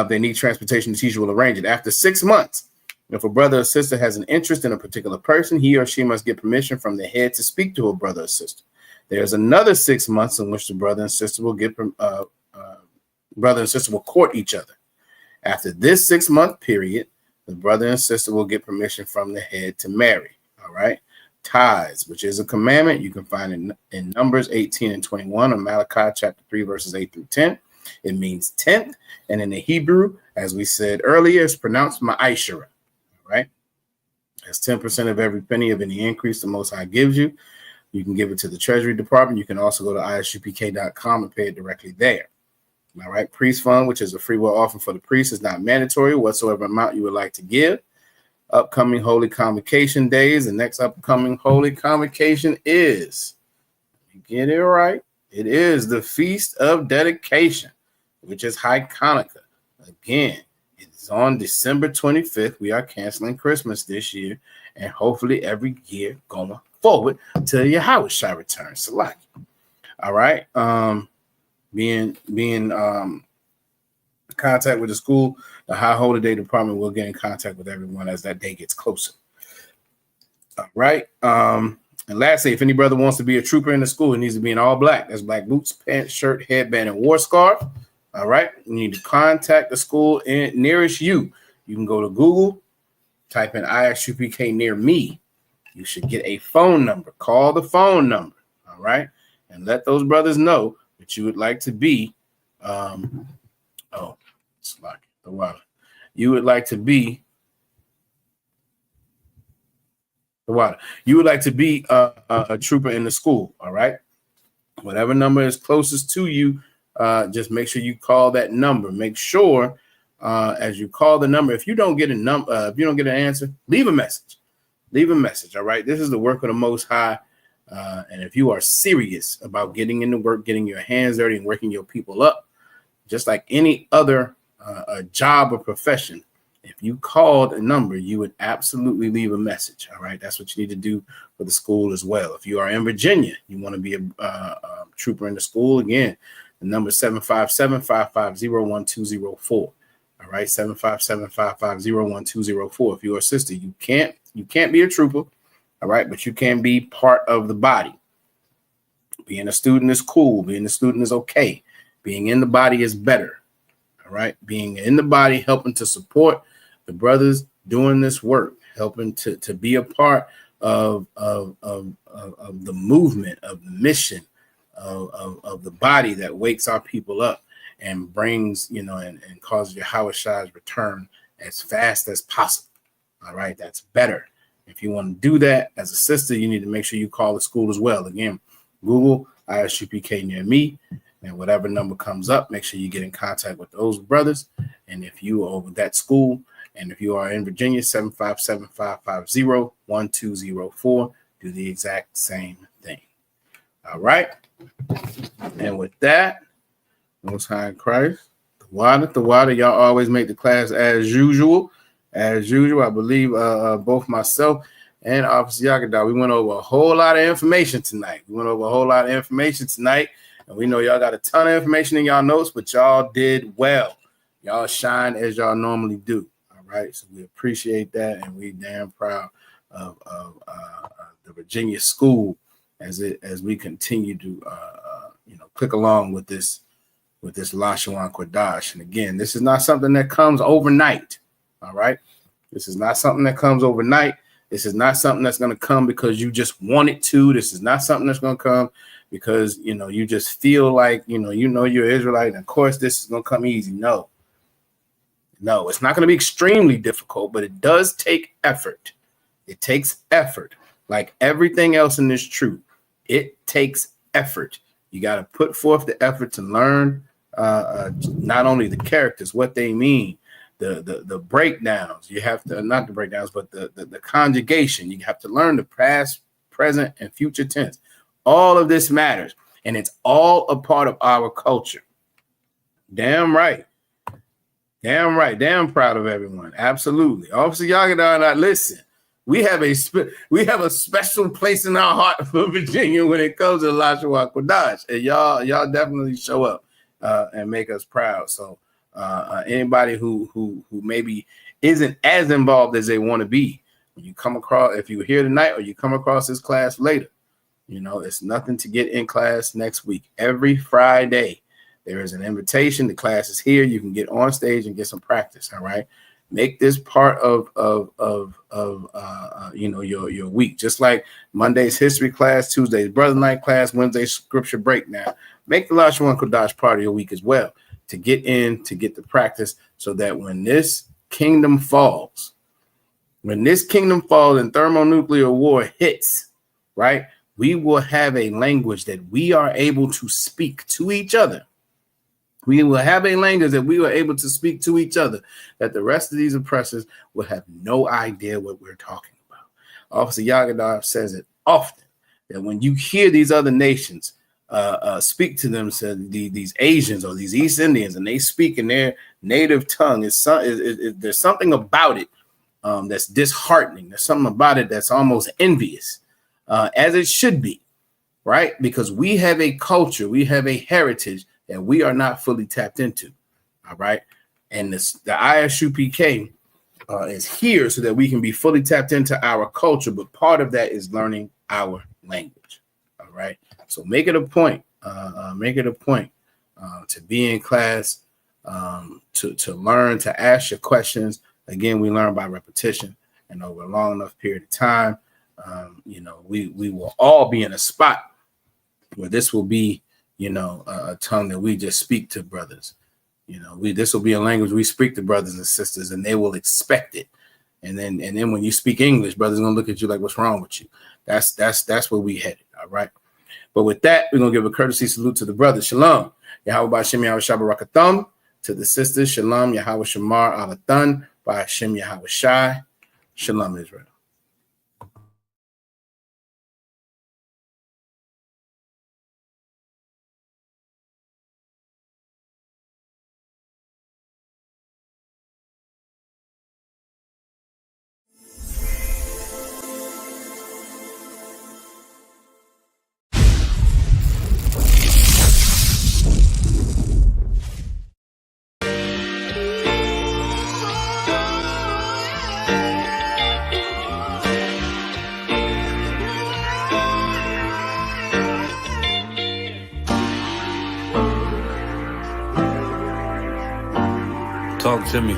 They need transportation. The teacher will arrange it. After 6 months, if a brother or sister has an interest in a particular person, he or she must get permission from the head to speak to a brother or sister. There's another 6 months in which the brother and sister will court each other. After this 6 month period, the brother and sister will get permission from the head to marry. All right. Tithes, which is a commandment, you can find in Numbers 18 and 21 or Malachi chapter 3, verses 8 through 10. It means 10th. And in the Hebrew, as we said earlier, it's pronounced ma'ishara. Right? That's 10% of every penny of any increase the Most High gives you. You can give it to the Treasury Department. You can also go to ISUPK.com and pay it directly there. All right. Priest fund, which is a free will offering for the priest, is not mandatory whatsoever amount you would like to give. Upcoming Holy Convocation days. The next upcoming Holy Convocation is, get it right, it is the Feast of Dedication, which is High Hanukkah. Again, it's on December 25th. We are canceling Christmas this year, and hopefully every year going forward till Yahweh shall return. Salaki. All right. Being contact with the school, the High Holy Day Department will get in contact with everyone as that day gets closer. All right. And lastly, if any brother wants to be a trooper in the school, it needs to be in all black. That's black boots, pants, shirt, headband, and war scarf. All right. You need to contact the school nearest you. You can go to Google, type in ISUPK near me. You should get a phone number. Call the phone number. All right. And let those brothers know that you would like to be it's like the water. You would like to be the water. You would like to be a trooper in the school. All right. Whatever number is closest to you, just make sure you call that number. Make sure as you call the number, if you don't get if you don't get an answer, leave a message. Leave a message. All right. This is the work of the Most High. And if you are serious about getting into work, getting your hands dirty and working your people up, just like any other a job or profession, if you called a number, you would absolutely leave a message. All right. That's what you need to do for the school as well. If you are in Virginia, you want to be a trooper in the school, again, the number is 757-550-1204. All right. 757-550-1204. If you're a sister, you can't be a trooper. All right. But you can be part of the body. Being a student is cool. Being a student is okay. Being in the body is better. All right. Being in the body, helping to support the brothers doing this work, helping to be a part of the movement, of the mission, of the body that wakes our people up and brings, and causes Yahweh Shai's return as fast as possible. All right. That's better. If you want to do that as a sister, you need to make sure you call the school as well. Again, Google ISUPK near me, and whatever number comes up, make sure you get in contact with those brothers. And if you are over that school, and if you are in Virginia, 757-550-1204, do the exact same thing. All right. And with that, Most High in Christ, the water, y'all always make the class as usual. As usual, I believe both myself and Officer Yagada, we went over a whole lot of information tonight. And we know y'all got a ton of information in y'all notes, but y'all did well. Y'all shine as y'all normally do. All right. So we appreciate that. And we damn proud of the Virginia school as we continue to click along with this Lashawan Qadash. And again, this is not something that comes overnight. All right. This is not something that comes overnight. This is not something that's going to come because you just want it to. This is not something that's going to come because, you just feel like, you're Israelite. And of course, this is going to come easy. No, it's not going to be extremely difficult, but it does take effort. It takes effort. Like everything else in this truth, it takes effort. You got to put forth the effort to learn not only the characters, what they mean, the breakdowns. You have to, not the breakdowns, but the conjugation. You have to learn the past, present, and future tense. All of this matters, and it's all a part of our culture. Damn right. Damn proud of everyone. Absolutely. Officer Yagada, listen. We have a special place in our heart for Virginia when it comes to Lashawan Qadash, and y'all definitely show up and make us proud. So anybody who maybe isn't as involved as they want to be, when you come across, if you're here tonight or you come across this class later, it's nothing to get in class next week. Every Friday there is an invitation. The class is here. You can get on stage and get some practice. All right. Make this part of your week. Just like Monday's history class, Tuesday's brother night class, Wednesday's scripture breakdown. Make the Lashawan Qadash part of your week as well to get the practice, so that when this kingdom falls and thermonuclear war hits, right, we will have a language that we are able to speak to each other. We will have a language that we are able to speak to each other, that the rest of these oppressors will have no idea what we're talking about. Officer Yagada says it often, that when you hear these other nations speak to them, so these Asians or these East Indians, and they speak in their native tongue, there's something about it that's disheartening. There's something about it that's almost envious, as it should be, right? Because we have a culture, we have a heritage that we are not fully tapped into, all right? And the ISUPK is here so that we can be fully tapped into our culture, but part of that is learning our language, all right? So make it a point to be in class, to learn, to ask your questions. Again, we learn by repetition, and over a long enough period of time, we will all be in a spot where this will be, a tongue that we just speak to brothers. This will be a language we speak to brothers and sisters, and they will expect it. And then when you speak English, brothers gonna look at you like, what's wrong with you? That's where we headed. All right. But with that, we're gonna give a courtesy salute to the brothers. Shalom. Yahweh Ba'Shem Yahweh Shabbarakatham. To the sisters, Shalom Yahweh Shamar Alathan by Hashem Yahweh Shai. Shalom Israel. Talk to me.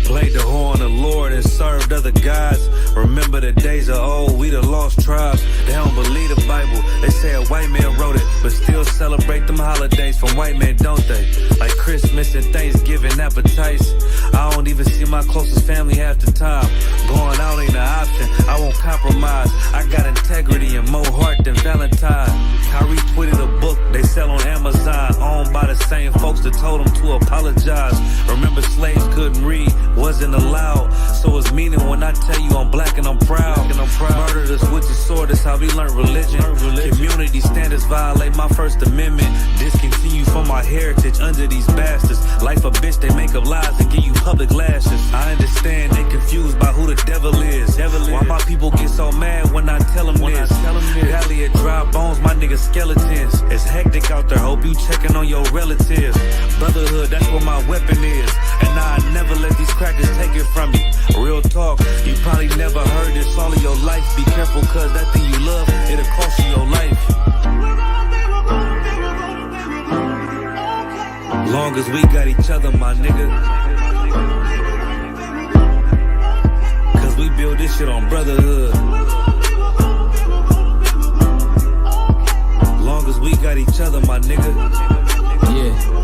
Played the horn of Lord and served other gods. Remember the days of old, we the lost tribes. They don't believe the Bible, they say a white man wrote it, but still celebrate them holidays from white men, don't they? Like Christmas and Thanksgiving appetites. I don't even see my closest family half the time. Going out ain't an option, I won't compromise. I got integrity and more heart than Valentine. Kyrie tweeted a book they sell on Amazon, owned by the same folks that told him to apologize. Remember slaves couldn't read, wasn't allowed, so it's meaning when I tell you I'm black and I'm proud. Murdered us with the sword, that's how we learned religion. Community standards violate my First Amendment. Discontinue from my heritage under these bastards. Life a bitch, they make up lies and give you public lashes. I understand they confused by who the devil is. Why my people get so mad when I tell them this? Valley of dry bones, my niggas skeletons. It's hectic out there, hope you checking on your relatives. Brotherhood, that's what my weapon is. And now I never let these crackers take it from you. Real talk, you probably never heard this all of your life. Be careful, cause that thing you love, it'll cost you your life. Long as we got each other, my nigga. Cause we build this shit on brotherhood. Long as we got each other, my nigga. Yeah.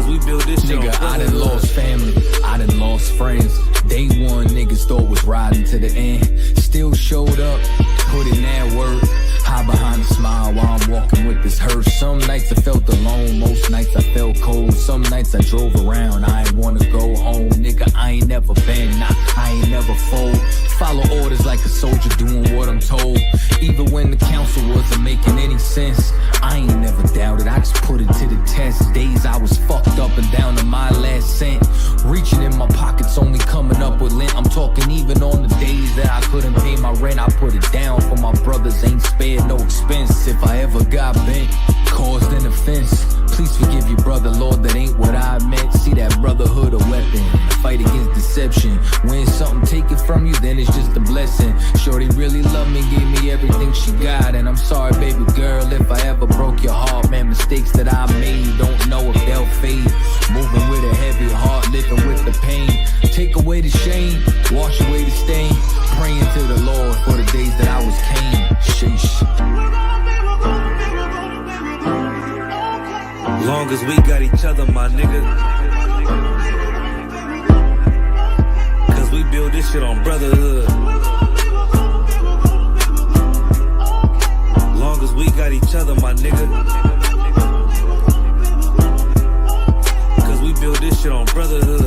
We build this shit. Nigga, I done lost family, I done lost friends. Day one niggas thought was riding to the end. Still showed up, put in that work. Hide behind a smile while I'm walking with this hearse. Some nights I felt alone, most nights I felt cold. Some nights I drove around, I ain't wanna go home. Nigga, I ain't never been, nah, I ain't never fold. Follow orders like a soldier doing what I'm told. Even when the council wasn't making any sense, I ain't never doubted, I just put it to the test. Days I was fucked up and down to my last cent. Reaching in my pockets, only coming up with lint. I'm talking even on the days that I couldn't pay my rent. I put it down for my brothers, ain't spared no expense. If I ever got bent, caused an offense, please forgive your brother, Lord, that ain't what I meant. See that brotherhood a weapon, fight against deception. When something taken from you, then it's just a blessing. Shorty really loved me, gave me everything she got. And I'm sorry, baby girl, if I ever broke your heart. Man, mistakes that I made, don't know if they'll fade. Moving with a heavy heart, living with the pain. Take away the shame, wash away the stain. Praying to the Lord for the days that I was Cain. Sheesh. Long as we got each other, my nigga. Cause we build this shit on brotherhood. Long as we got each other, my nigga. Cause we build this shit on brotherhood.